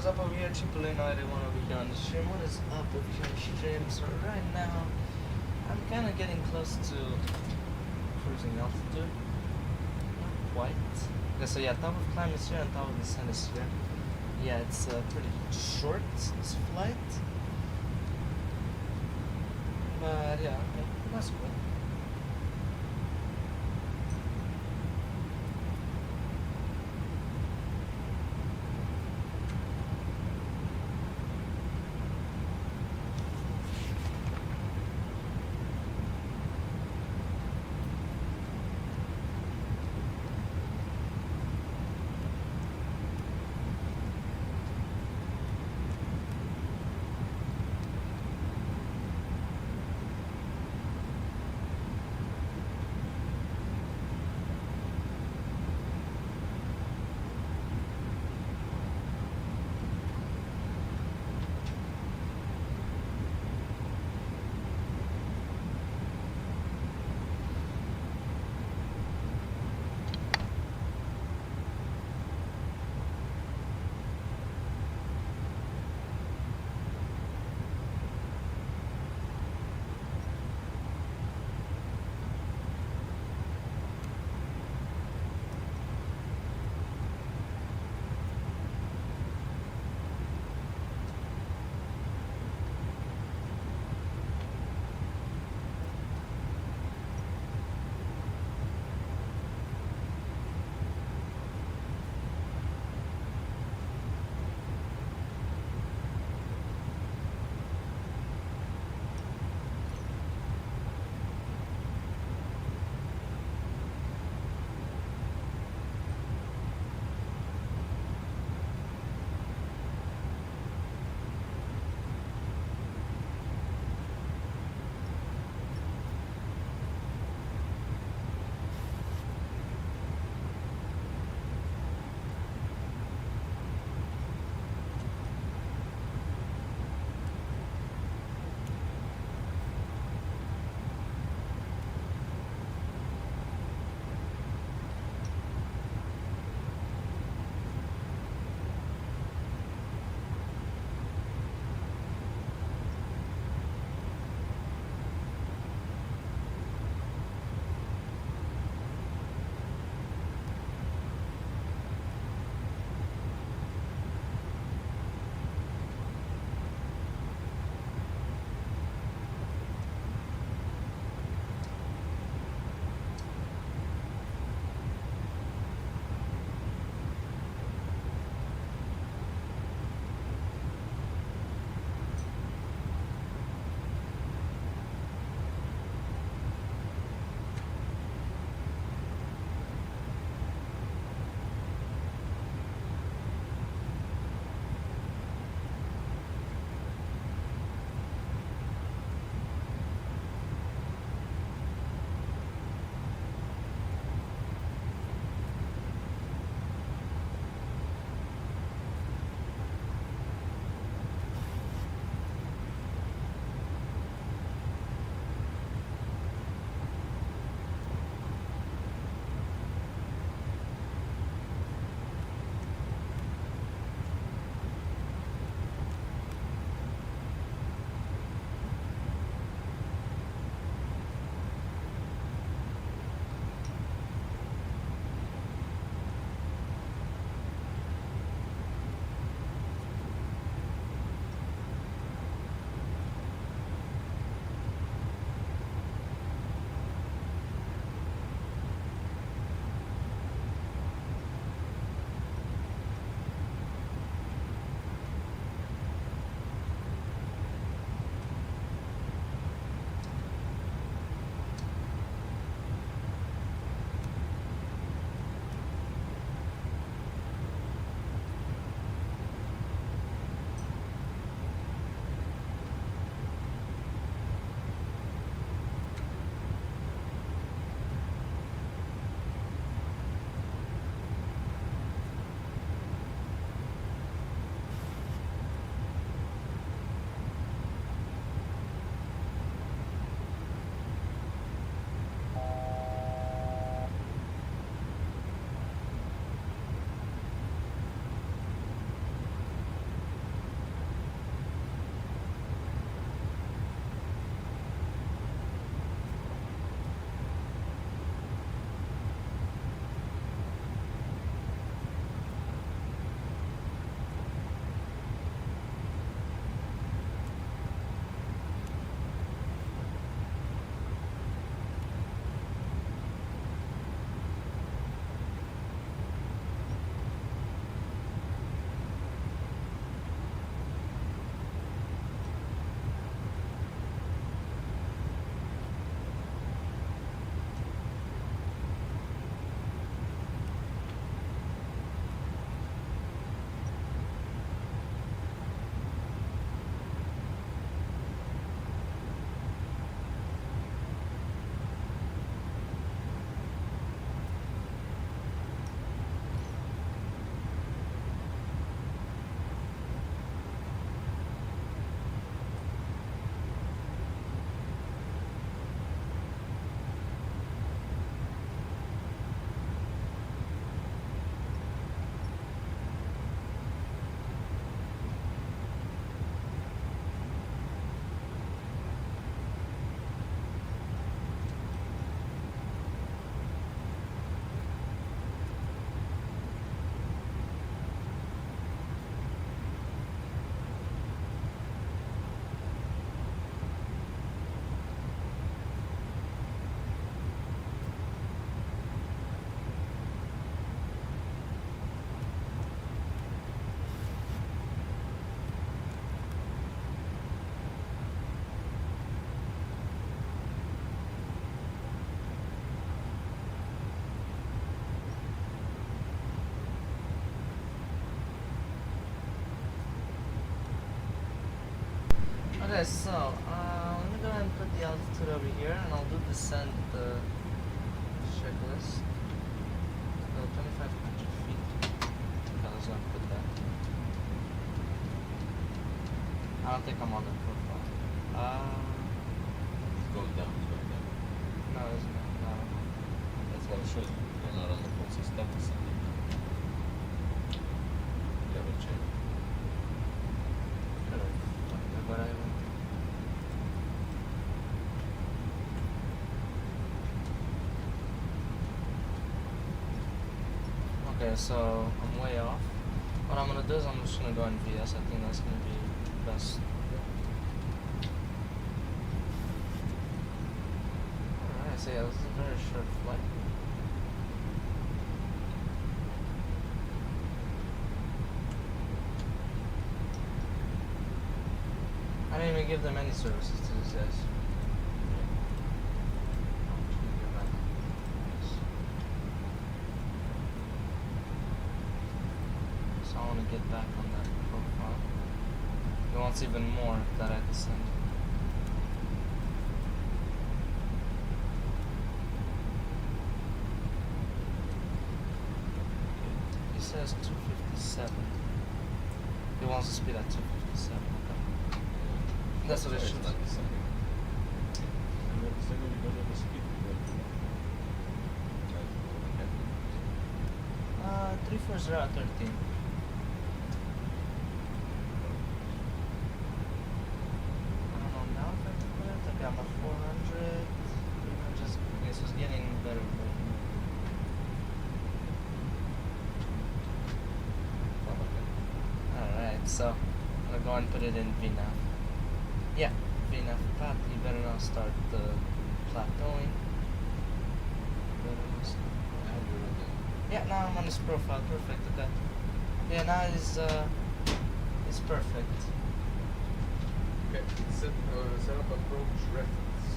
is up over here? Triple-A91 over here on the stream. What is up over here on the stream? So right now, I'm kind of getting close to cruising altitude. Not quite. Okay, so yeah, top of climb is here and top of descent is here. Yeah, it's pretty short, this flight. But yeah, okay, that's cool. Okay, so let me go ahead and put the altitude over here, and I'll do descent checklist. 2,500 feet. Okay, let's go put that. I don't think I'm on the profile. It's going down, it's going down. No, it's not. No. That's what it should. You're not on the full system. You haven't changed. But I will. Okay, so I'm way off. What I'm gonna do is I'm just gonna go in VS. I think that's gonna be best. Alright, so yeah, this is a very short flight. I didn't even give them any services to these guys. So I want to get back on that profile. He wants even more that I descend. He says 257. He wants to speed at 257. Okay. That's what it should be. 340 at 13. I don't know now if I can put it. I got my 400. Just, okay, so it's getting better. Alright, so I'm gonna go ahead and put it in VNAV. Yeah, VNAV path. You better not start the plateauing. Yeah, now I'm on his profile. Perfect. Okay. Yeah, now it's perfect. Okay, set up approach reference.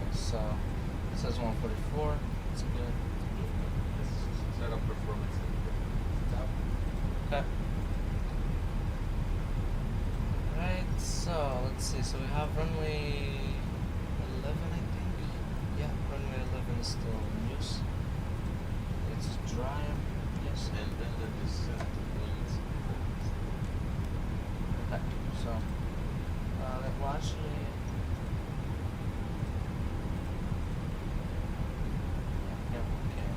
Okay, so it says 144. It's good. Set up performance. Okay. Right, so let's see. So we have runway 11, I think. Yeah, runway 11 is still in use. It's dry. Yes. And then let this wings. Okay, so well, actually. Yeah, okay.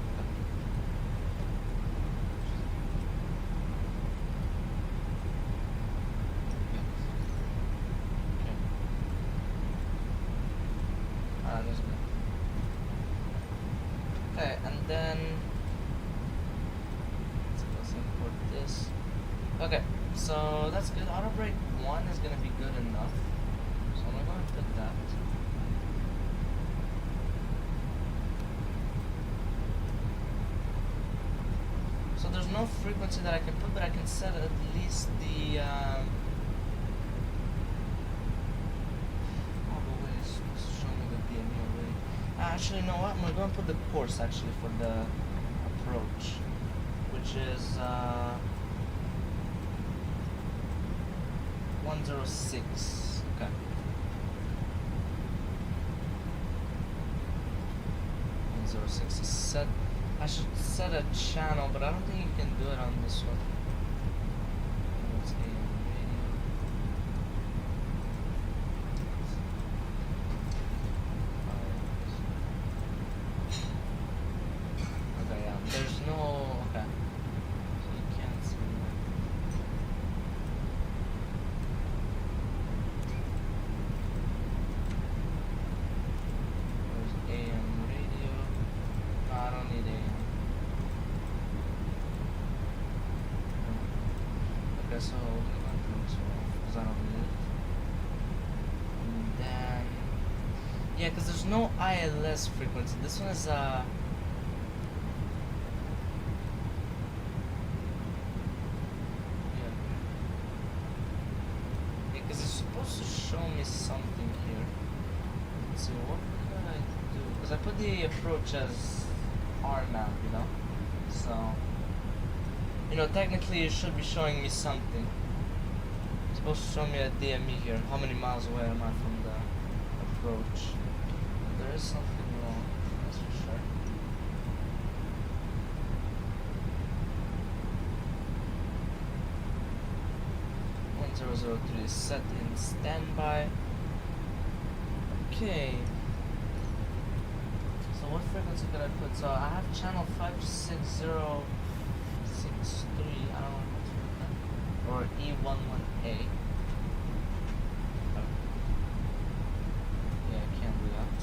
That's good. Okay, and then let's import this. Okay, so that's good. Auto brake 1 is gonna be good enough. So I'm gonna put that. So there's no frequency that I can put, but I can set at least the actually, you know what? I'm gonna go and put the course actually for the approach, which is 106. Okay. 106 is set. I should set a channel, but I don't think you can do it on this one. What's AM radio? Okay, yeah. There's no. Okay. So you can't see that. There's AM radio. No, I don't need AM. Okay, so we're gonna do this one because I don't need it. And then. Yeah, because there's no ILS frequency. This one is because it's supposed to show me something here. Let's see, what can I do? Because I put the approach as RMAP, you know? So, you know, technically it should be showing me something. So supposed to show me a DME here. How many miles away am I from the approach? There is something wrong, that's for sure. (1003) set in standby. Okay. So what frequency could I put? So I have channel 56063. I don't know what to put that. Or E11A. Yeah, I can't do that.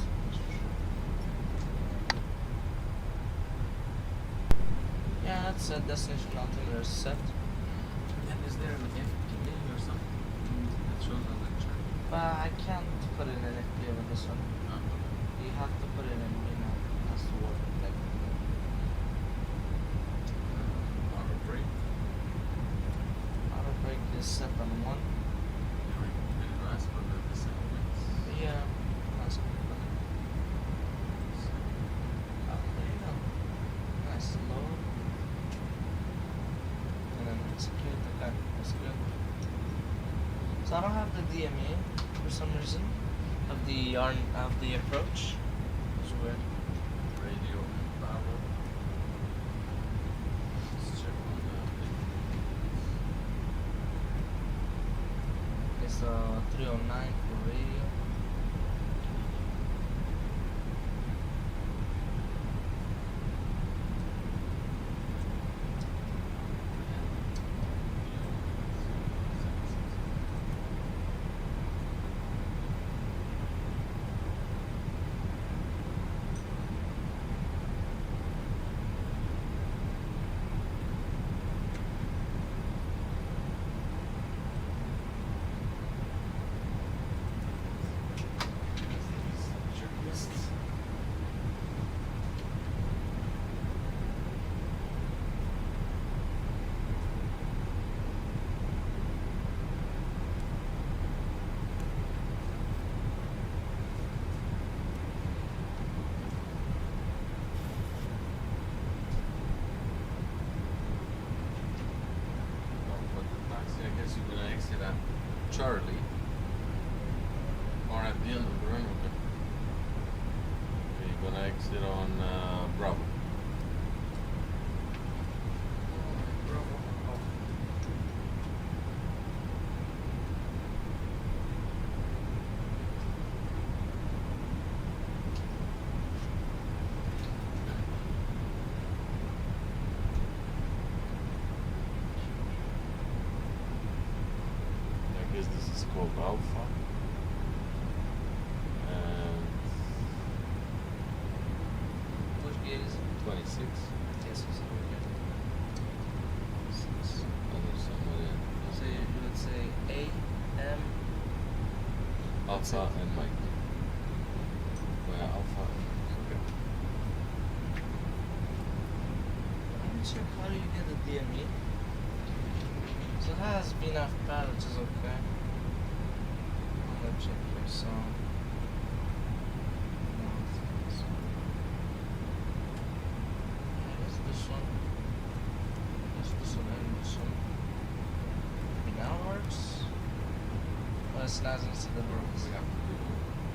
Yeah, that's set. Destination altimeter is set. And is there an EPKD or something that shows on the chart? But I can't put it in FPA with this one. You have to put it in, you know, it has to work technically. Auto brake. Auto brake is set on 1. Yeah, that's good. There you go. Nice load. And then execute. Okay, that's good. So I don't have the DMA for some reason of the approach. It's weird. Radio and power. Let's check on the It's 309 for radio. Charlie, or at the end of the runway. Okay, you're gonna exit on Bravo. This is called Alpha, and Which gate is it? 26. Yes, it's over here. And there's somewhere there. So you would say AM. Alpha and Mike. Where Alpha and okay. I'm not sure how do you get the DME. So it has enough pad, which is okay. I'm gonna check here, so. No, it's this one. Yeah, it's this one. It's this one and this one. Maybe now it works? Well, it's not instead of works. We have to do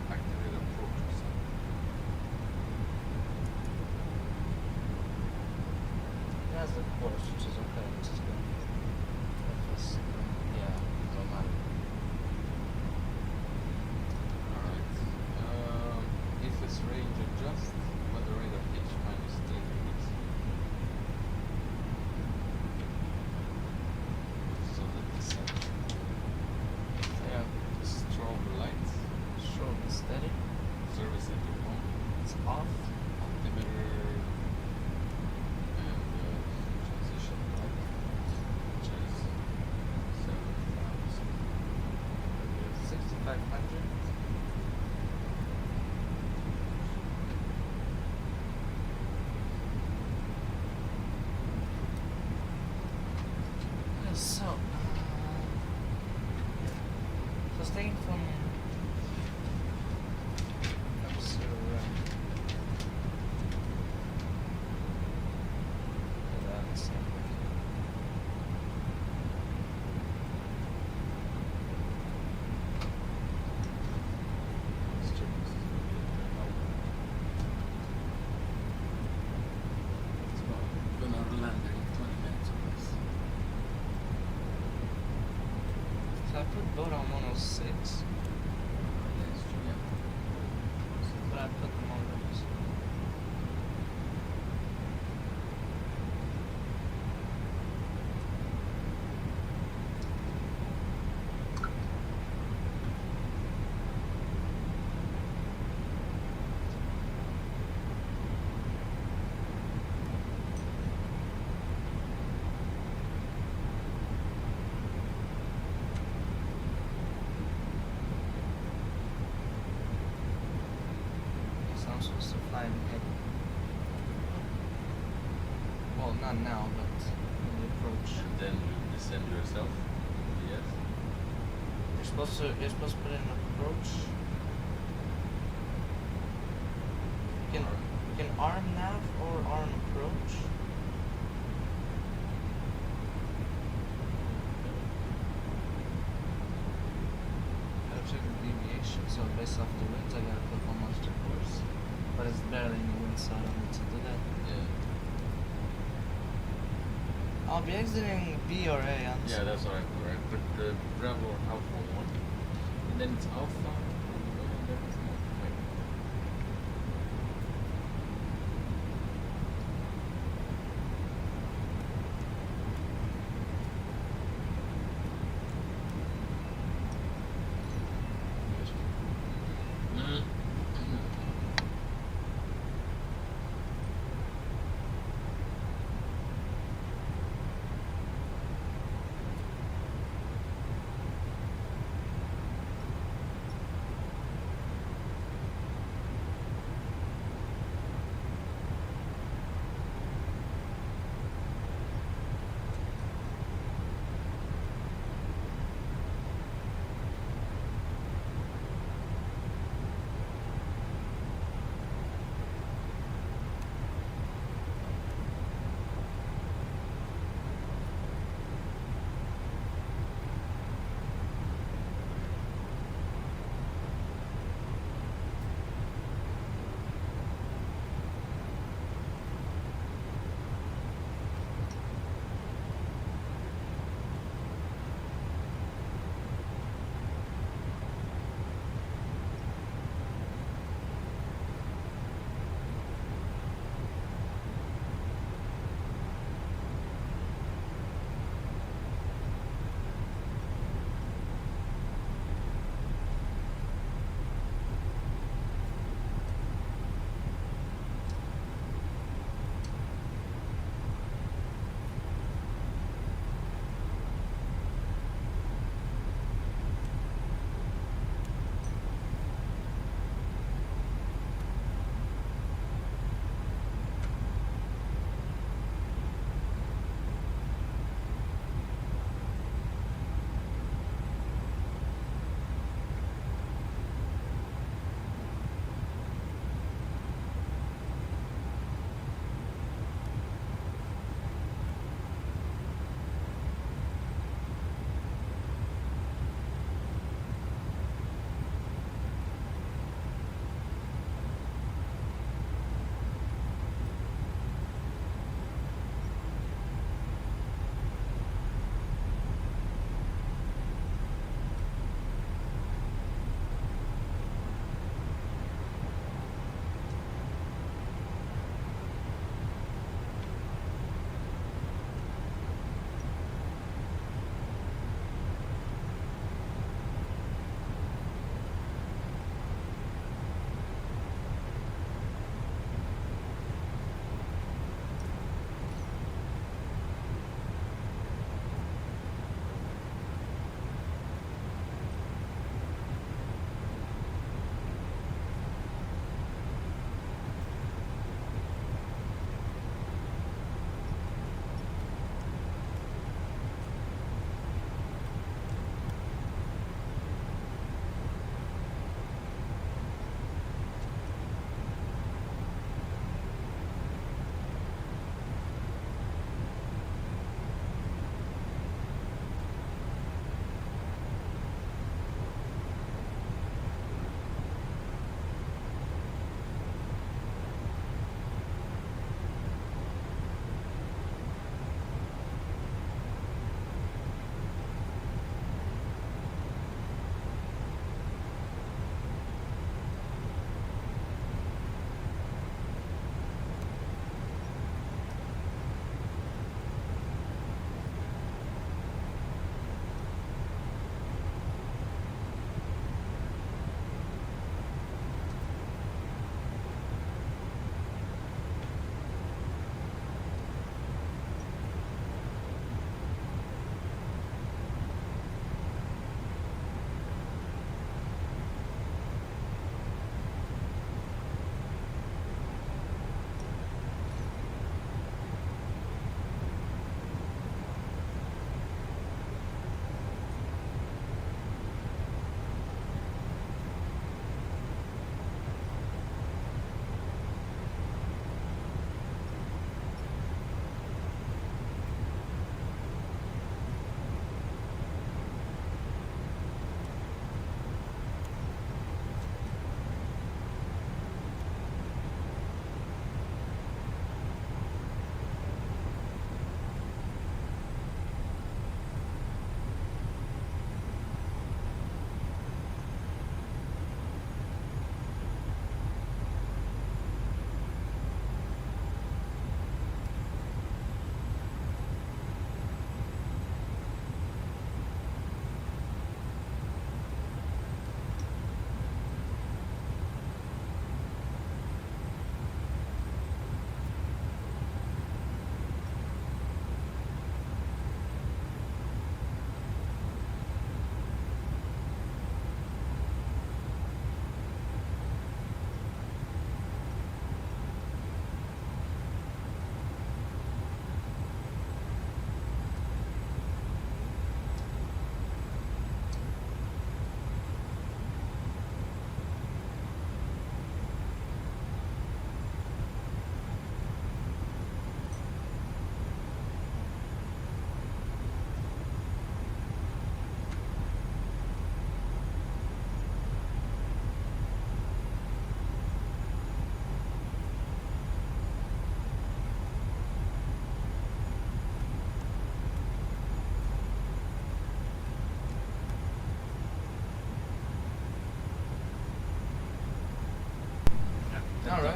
activate approach or something. It has the course, which is okay, which is good. Yeah, don't matter. Alright. If it's range adjust, weather radar H minus 10 degrees. So that's Yeah. strobe light. Strobe is steady. Service intercom. It's off. Altimeter and transition light, which is 7,000. 6,500. Okay, so staying from 6. But I put them on those. I'm supposed to fly ahead. Well, not now, but when we approach. And then you descend yourself. Yes. You're supposed to put in approach. Can arm nav or arm approach? Gotta check the deviation. So based off the winds, I gotta put how much to course. But it's barely any wind, so I don't need to do that. Yeah. I'll be exiting B or A. Yeah, that's alright. Alright. Put the Bravo on Alpha 1. And then it's Alpha. And then it's not. Wait.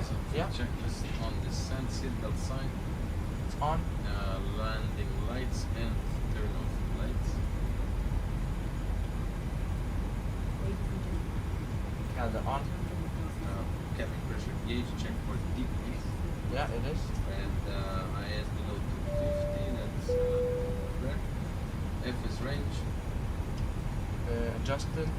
something. Yeah. Checklist on descent, seatbelt sign. It's on. Landing lights and turn off lights. Yeah, they're on. Cabin pressure gauge, check for decrease. Yeah, it is. And IS below 250, that's correct. F is range. Adjusted.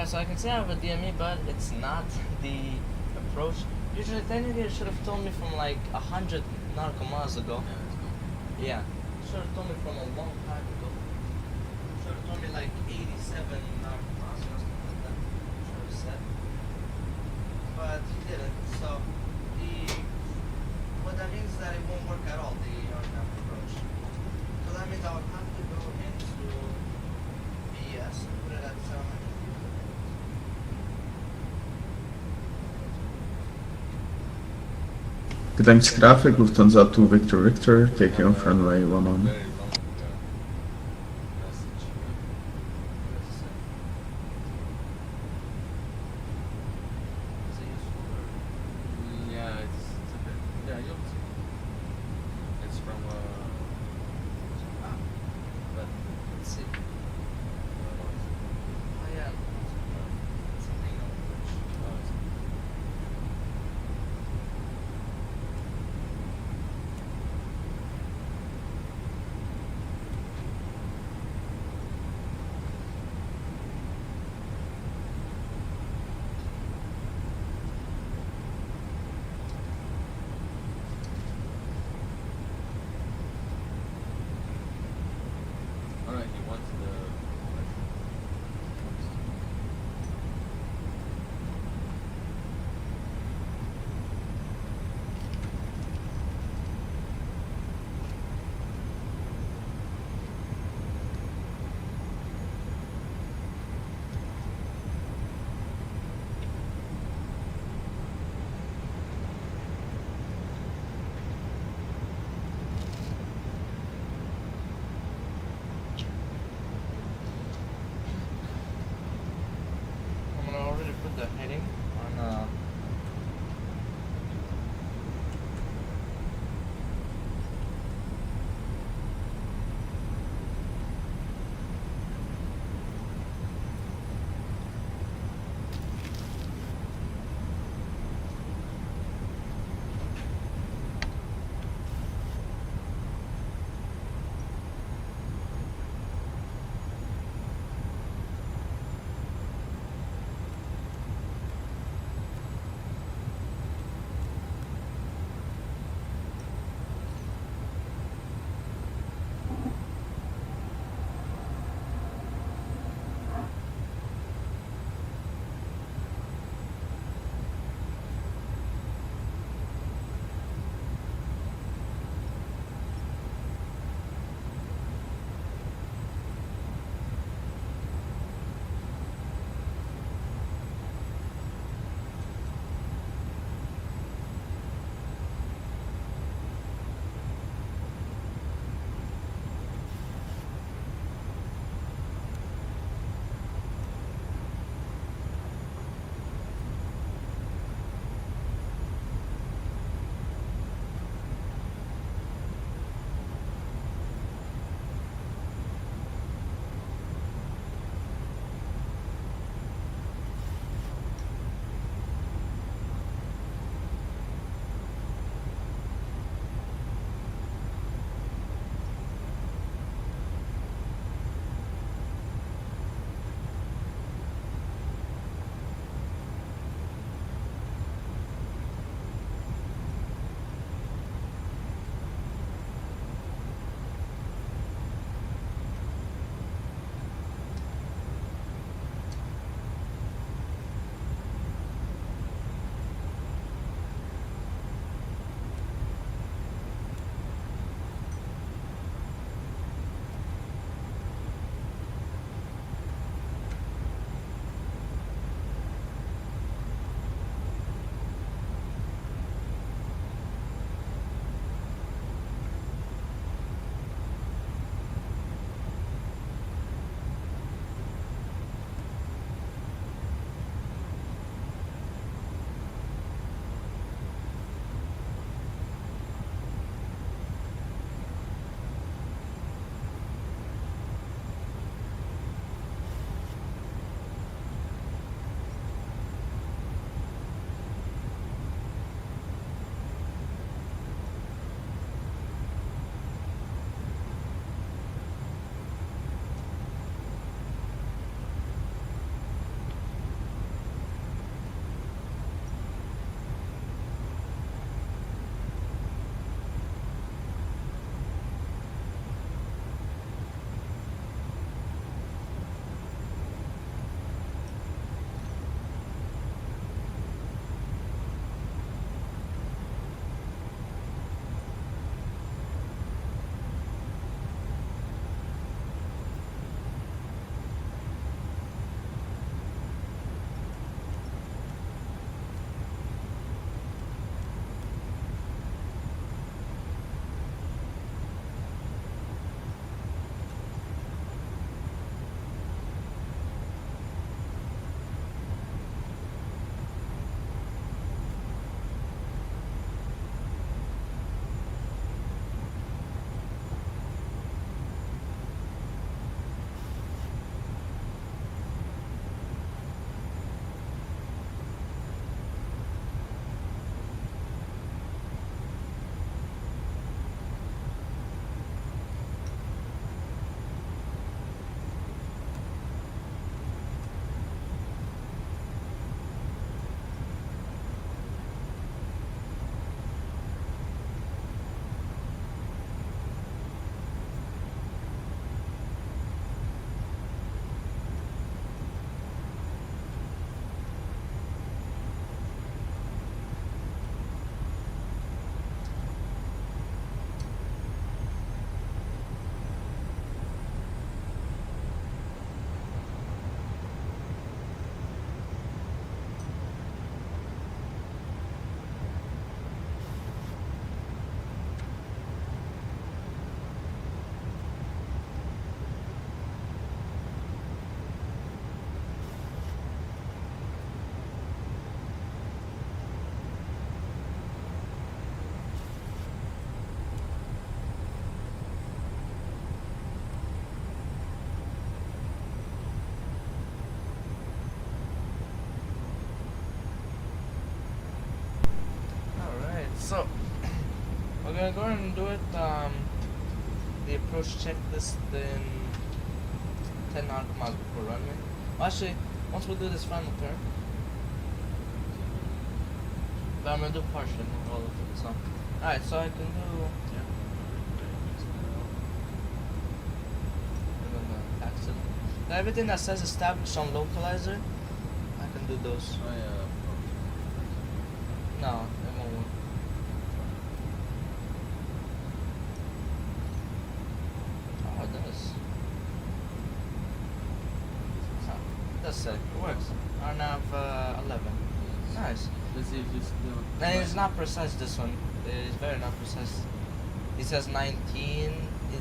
So I can say I have a DME, but it's not the approach. Usually, technically, it should have told me from like 100 nautical miles ago. Yeah, should have told me from a long time ago. Should have told me like 87 nautical miles or something like that. Should have said. But he didn't. So what that means is that it won't work at all, the aircraft approach. So that means I would have to go into BS and put it at 700. Gdańsk traffic, Lufthansa 2 Victor Victor, taking off runway 11. Yeah, it's a bit. Yeah, you'll see. It's from but let's see. Oh yeah. Something else. Alright, you want the gonna go ahead and do it. The approach checklist in 10 nautical miles before runway. Well, actually, once we do this final turn, but I'm gonna do partially, not all of it. So, alright, so I can do. Accident. Now, everything that says established on localizer, I can do those. Oh yeah. No, it won't work. Oh, it does. Oh, it does say it works. RNAV 11. Nice. Let's see if it's still. And it's not precise, this one. It's very not precise. It says 19.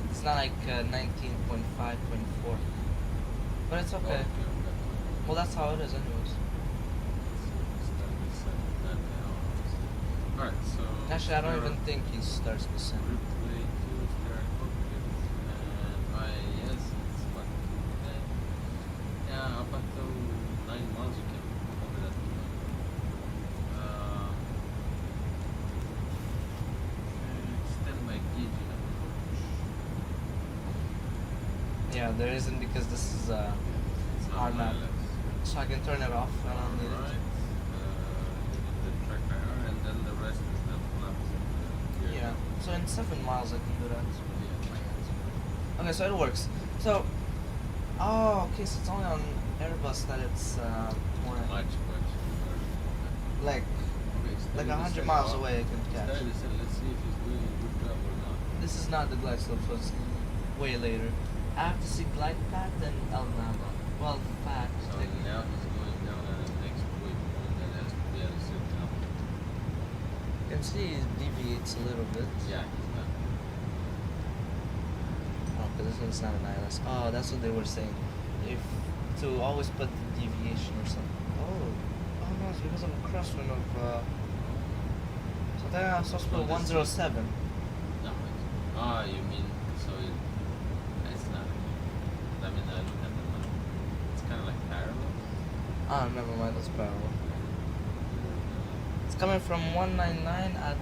It's not like 19.5.4. But it's okay. Well, that's how it is, anyways. Alright, so. Actually, I don't even think he starts the same. Replay to start cockpit. And yes, it's fine. Yeah, up until 9 miles you can cover that. Extend my gauge in approach. Yeah, there isn't because this is our map. So I can turn it off. I don't need it. The track IR and then the rest is the flaps. Yeah. So in 7 miles I can do that. Okay, so it works. So, oh, okay, so it's only on Airbus that it's more Much. like 100 miles away I can catch. Let's see if he's doing a good job or not. This is not the glide slope, so it's way later. I have to see glide path and LNAV. Well, path. So now he's going down on the next waypoint that has to be at a certain altitude. You can see he deviates a little bit. Yeah, he's not. Oh, but this one's not an ILS. Oh, that's what they were saying. If to always put the deviation or something. Oh no, it's because of a crosswind of. So then I'm supposed to put 107. No, you mean so it's not. I mean, I look at the map. It's kind of like parallel. Ah, never mind, that's parallel. It's coming from 199 at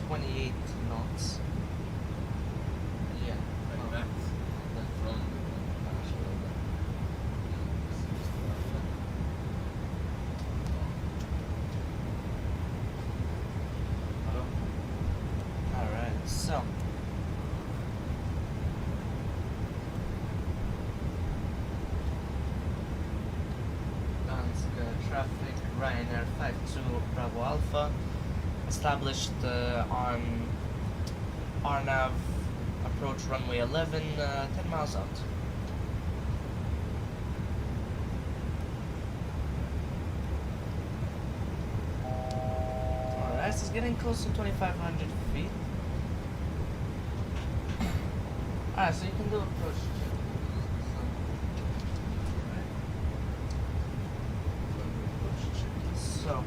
28 knots. Yeah. Like that. From. Alright, so. Gdańsk traffic, Ryanair 52 Bravo Alpha, established on RNAV approach runway 11, 10 miles out. Alright, so it's getting close to 2,500 feet. Alright, so you can do approach check. So,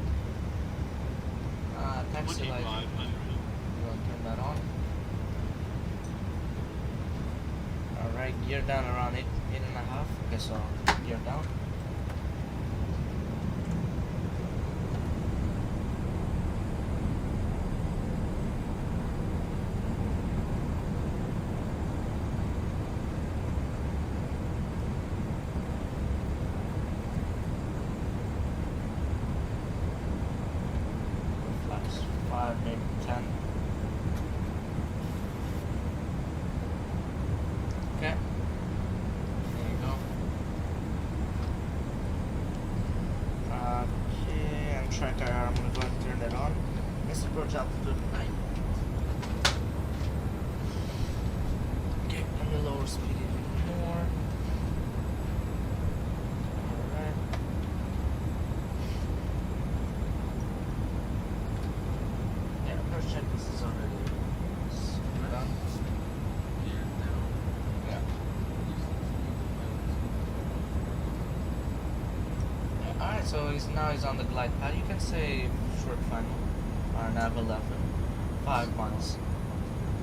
taxi light. You want to turn that on? Alright, gear down around 8.5. Okay, so gear down. Flaps 5, maybe 10. Okay. There you go. Okay, and tracker, I'm gonna go ahead and turn that on. Let's approach altitude 9. Okay, I'm gonna lower speed even more. Alright. Yeah, approach checklist is already done. Yeah. Alright, so now he's on the glide path. You can say short final. RNAV 11. 5 miles.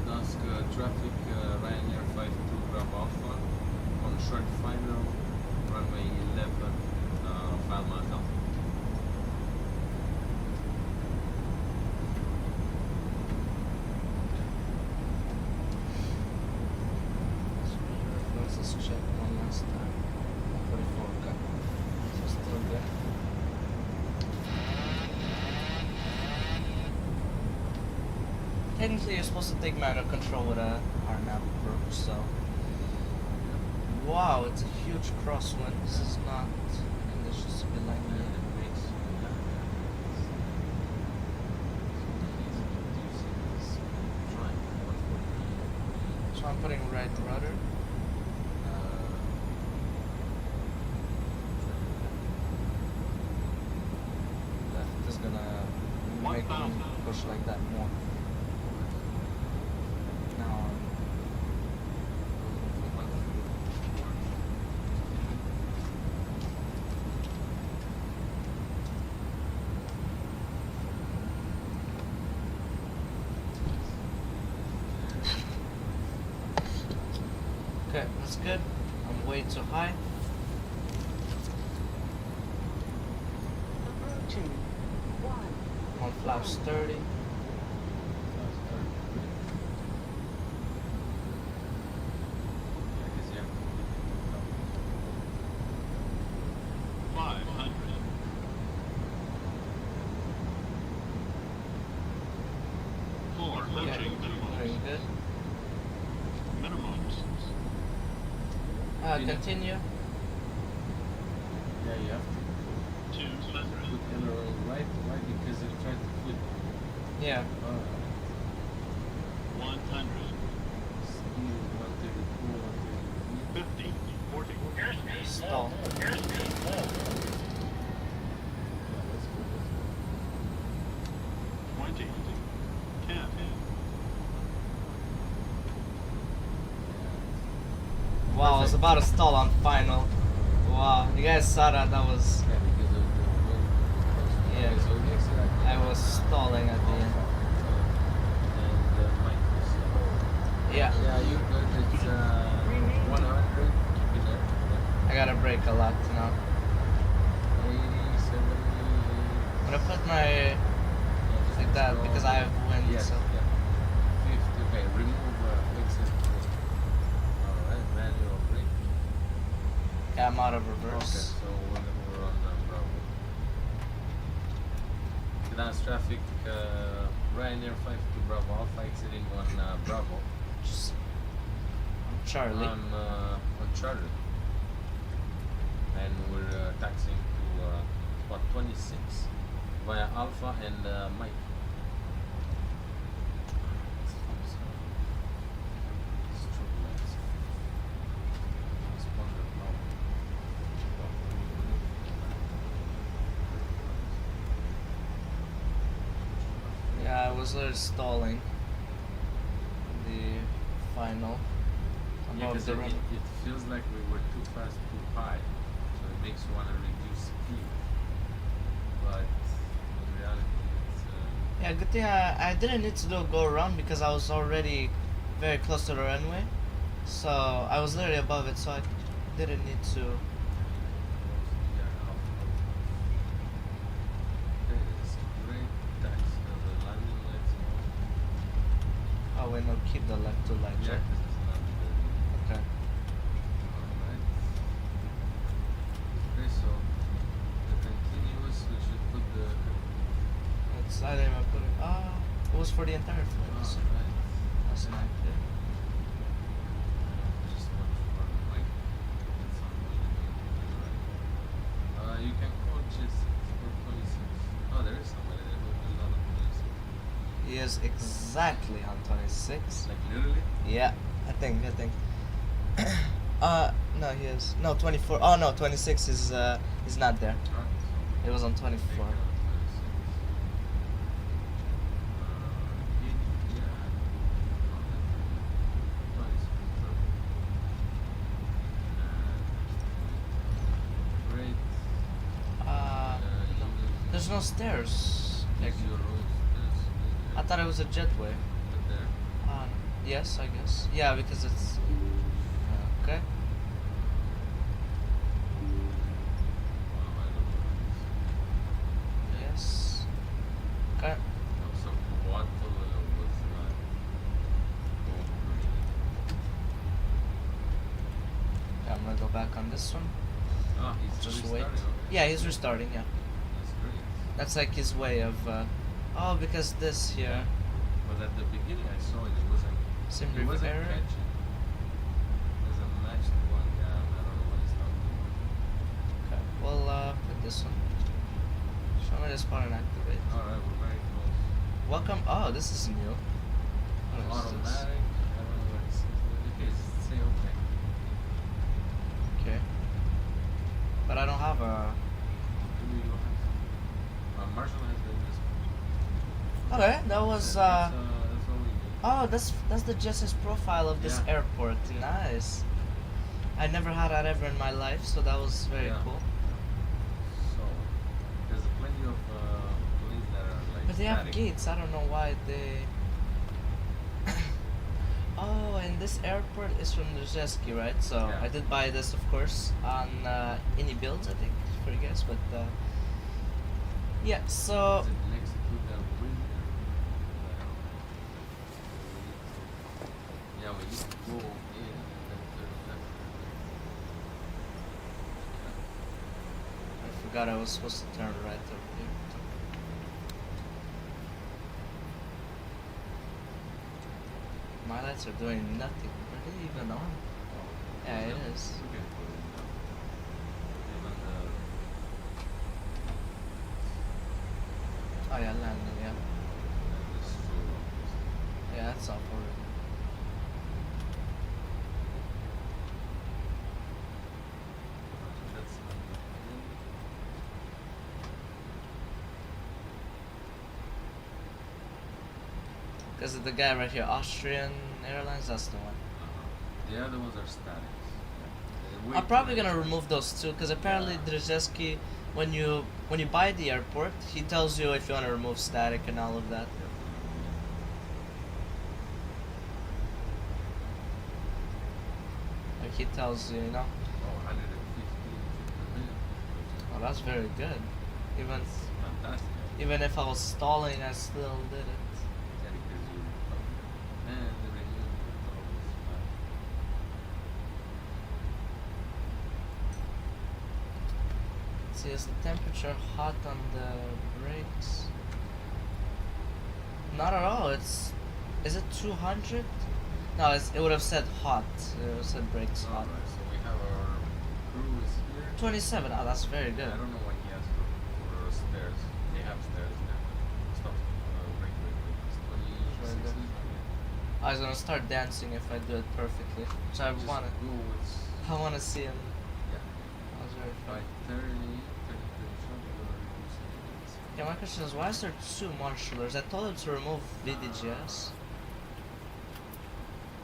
Gdańsk traffic, Ryanair 52 Bravo Alpha, on short final, runway 11, 5 miles out. check one last time. 44, okay. So still good. Technically, you're supposed to take manual control with a RNAV approach, so. Wow, it's a huge crosswind. This is not conditions to be like that. So I'm putting right rudder. Left is gonna make me push like that more. Now okay, that's good. I'm way too high. On flaps 30. Okay, very good. Continue. Yeah, you have to put aileron right, because it tried to flip. Yeah. 100. Speed 134, 50. 40. Stall. 20. 10. Wow, I was about to stall on final. Wow, you guys saw that? That was. Yeah. I was stalling at the end. Yeah. Yeah, you good. It's 100. I gotta brake a lot now. 80, 70. I'm gonna put my. Like that because I have wind. Yes, So. yeah. 50. Okay, remove exit. Alright, manual brake. Yeah, I'm out of reverse. Okay, so we're on Bravo. Gdańsk traffic, Ryanair 5 to Bravo Alpha, exiting on Bravo. Just on Charlie. On Charlie. And we're taxiing to spot 26 via Alpha and Mike. Yeah, I was stalling the final. Yeah, Above because the it run. feels like we were too fast, too high, so it makes you want to reduce speed. But in reality, it's Yeah, good thing I didn't need to do a go around because I was already very close to the runway. So I was literally above it, so I didn't need to. Oh wait, no, keep the left to light check. Okay. Okay, so the continuous, we should put the. I didn't even put it. It was for the entire flight. So that's not good. Just one for the mic. You can call just for 26. Oh, there is somebody there who is on 26. He is exactly on 26. Like literally? Yeah, I think. No, he is. No, 24. Oh no, 26 is not there. It was on 24. There's no stairs. I thought it was a jetway. Yes, I guess. Yeah, because it's. Okay. Yes. Okay. gonna go back on this one. Ah, he's Just restarting. wait. Okay. Yeah, he's restarting. Yeah, That's great. that's like his way of. Oh, because this here. But at the beginning I saw it. It wasn't. Sim It wasn't error. catching. It was a matched one. Yeah, I don't know what it's not. Okay, we'll put this one. Show me the spot and activate. All right, we're very close. Welcome. Oh, this is new. What is Automatic. this? I don't know what it says. Okay, say okay. Okay. But I don't have a. Maybe you have. Marshall has been this. Okay, that was. That's all we need. Oh, that's the Jesse's profile of this Yeah. airport. Nice. I never had that ever in my life, so that was very Yeah. cool. So there's plenty of planes that are like. But they have static. gates. I don't know why they. Oh, and this airport is from Drzeski, right? So Yeah. I did buy this, of course, on any builds, I think, for you guys. But yeah, so Is it next to the window? Yeah, we need to go in and then turn left. I forgot I was supposed to turn right over here. My lights are doing nothing. Are they even on? Yeah, it is. Okay. Even Oh yeah, landing, yeah. the stroll. Yeah, that's off already. That's Because of the guy right here, Austrian Airlines, that's the one. the other ones are static. I'm probably gonna remove those too, because apparently Drzeski, when you buy the airport, he tells you if you want to remove static and all of that. Like he tells you, you know. Oh, 150 million. Oh, that's very good. Even Fantastic. even if I was stalling, I still did it. Yeah, because you and the renewal See, is the temperature hot on the brakes? Not at all. Is it 200? No, it would have said hot. It would have said brakes hot. Alright, so we have our cruise here. 27. Oh, that's very good. I don't know what he has for stairs. They have stairs there. Stop. Break. It's 26. I was gonna start dancing if I do it perfectly. So I Just wanna. go with I wanna see him. Yeah. That was very By fun. 30, Yeah, my question is, why is there two marshallers? I told him to remove VDGS.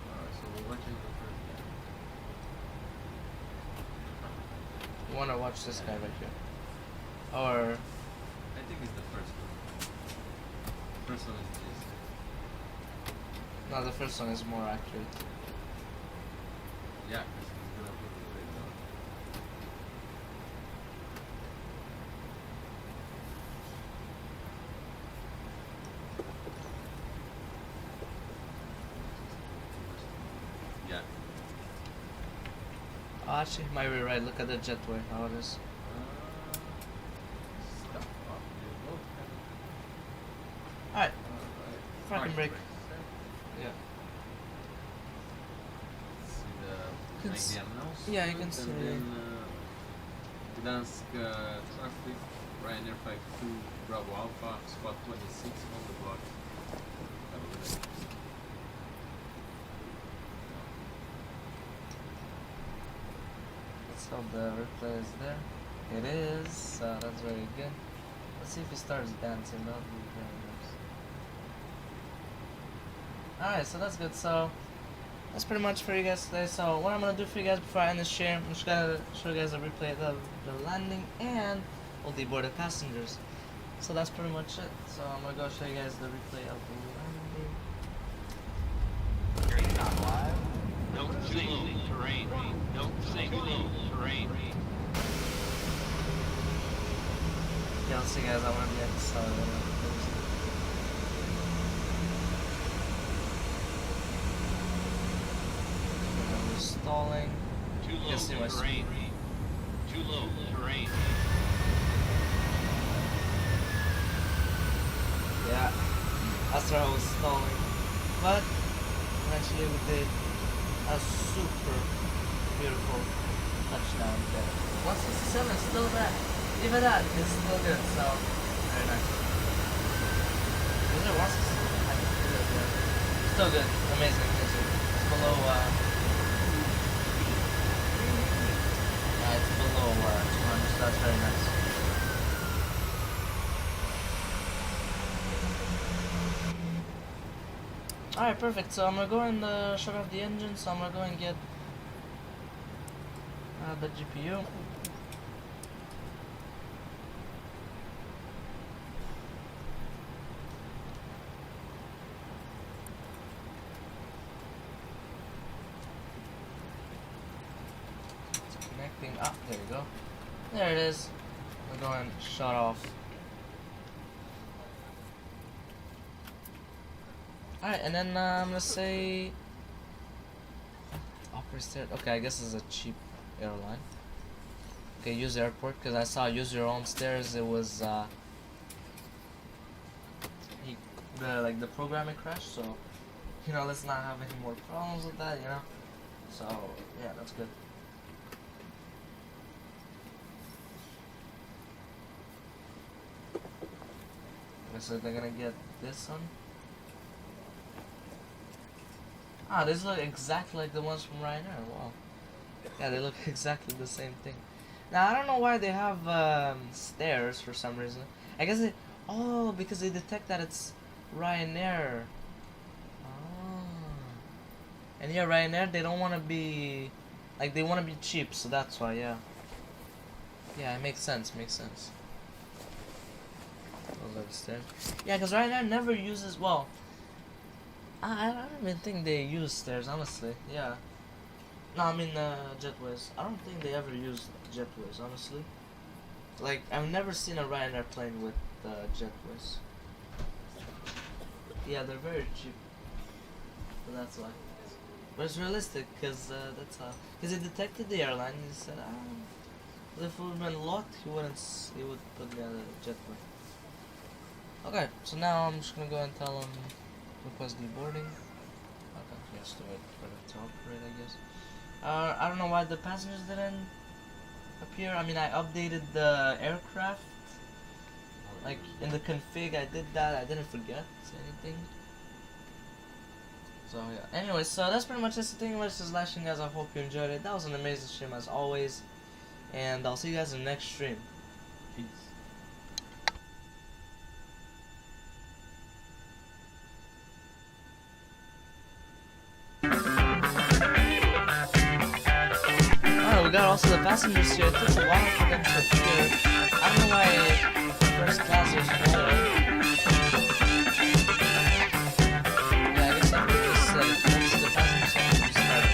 Alright, so we're watching the first guy. You wanna watch this guy right here? Or I think it's the first one. First one is this. no, the first one is more accurate. Yeah, because he's gonna put the lid on. Yeah. Oh, actually, might be right. Look at the jetway, how it is. Stop. Oh, you both have Alright, it. parking brake. Yeah. See the Can like s- the announcement. yeah, you can see. And then Gdańsk traffic, Ryanair 52 Bravo Alpha, spot 26 on the block. Have a good day. Let's hope the replay is there. It is, so that's very good. Let's see if he starts dancing, that would be very nice. Alright, so that's good. So that's pretty much for you guys today. So what I'm gonna do for you guys before I end this stream, I'm just gonna show you guys a replay of the landing and all the boarded passengers. So that's pretty much it. So I'm gonna go show you guys the replay of the landing. No safety terrain. No safety terrain. Yeah, let's see guys, I wanna be at the start of it. We're stalling. You can see my screen. Too low, terrain. Yeah, after I was stalling, but eventually we did a super beautiful touchdown there. 167 is still there. Even that is still good, so very nice. Was it 167? I can feel it there. Still good, amazing, amazing. It's below, it's below 200, so that's very nice. Alright, perfect. So I'm gonna go and shut off the engine, so I'm gonna go and get the GPU. It's connecting. Ah, there you go. There it is. I'm gonna go and shut off. Alright, and then I'm gonna say upper stair. Okay, I guess it's a cheap airline. Okay, use airport, because I saw use your own stairs. It was the programming crashed, so you know, let's not have any more problems with that, you know. So yeah, that's good. Okay, so they're gonna get this one. Ah, these look exactly like the ones from Ryanair. Wow. Yeah, they look exactly the same thing. Now, I don't know why they have stairs for some reason. I guess oh, because they detect that it's Ryanair. Oh. And yeah, Ryanair, they don't want to be, like, they want to be cheap, so that's why, yeah. Yeah, it makes sense, makes sense. Those are the stairs. Yeah, because Ryanair never uses, well, I don't even think they use stairs, honestly. Yeah. No, I mean jetways. I don't think they ever use jetways, honestly. Like, I've never seen a Ryanair plane with jetways. Yeah, they're very cheap. So that's why. But it's realistic, because that's how. Because he detected the airline and he said, if it would have been locked, he would put the jetway. Okay, so now I'm just gonna go and tell him. Request deboarding. Okay, he has to wait for it to operate, I guess. I don't know why the passengers didn't appear. I mean, I updated the aircraft. Like, in the config, I did that. I didn't forget anything. So, yeah. Anyway, so that's pretty much it. So, thank you very much for watching, guys. I hope you enjoyed it. That was an amazing stream, as always. And I'll see you guys in the next stream. Peace. We got also the passengers here. It took a while for them to appear. I don't know why first class was full. Yeah, I guess I could just say once the passengers have to start.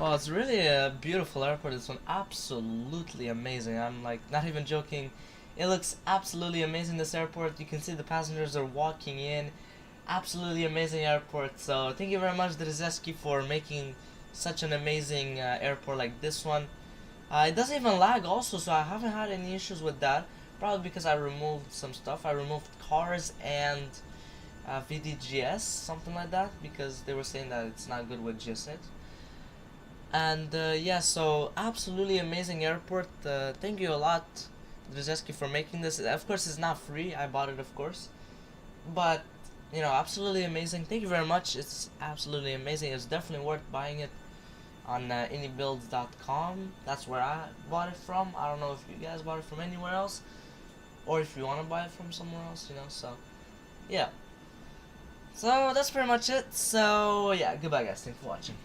Well, it's really a beautiful airport. This one, absolutely amazing. I'm like not even joking. It looks absolutely amazing, this airport. You can see the passengers are walking in. Absolutely amazing airport. So thank you very much, Drzeski, for making such an amazing airport like this one. It doesn't even lag also, so I haven't had any issues with that. Probably because I removed some stuff. I removed cars and VDGS, something like that, because they were saying that it's not good with GSX. And yeah, so absolutely amazing airport. Thank you a lot, Drzeski, for making this. Of course, it's not free. I bought it, of course, but you know, absolutely amazing. Thank you very much. It's absolutely amazing. It's definitely worth buying it on indiebuilds.com. That's where I bought it from. I don't know if you guys bought it from anywhere else, or if you want to buy it from somewhere else, you know. So yeah, so that's pretty much it. So yeah, goodbye guys, thanks for watching.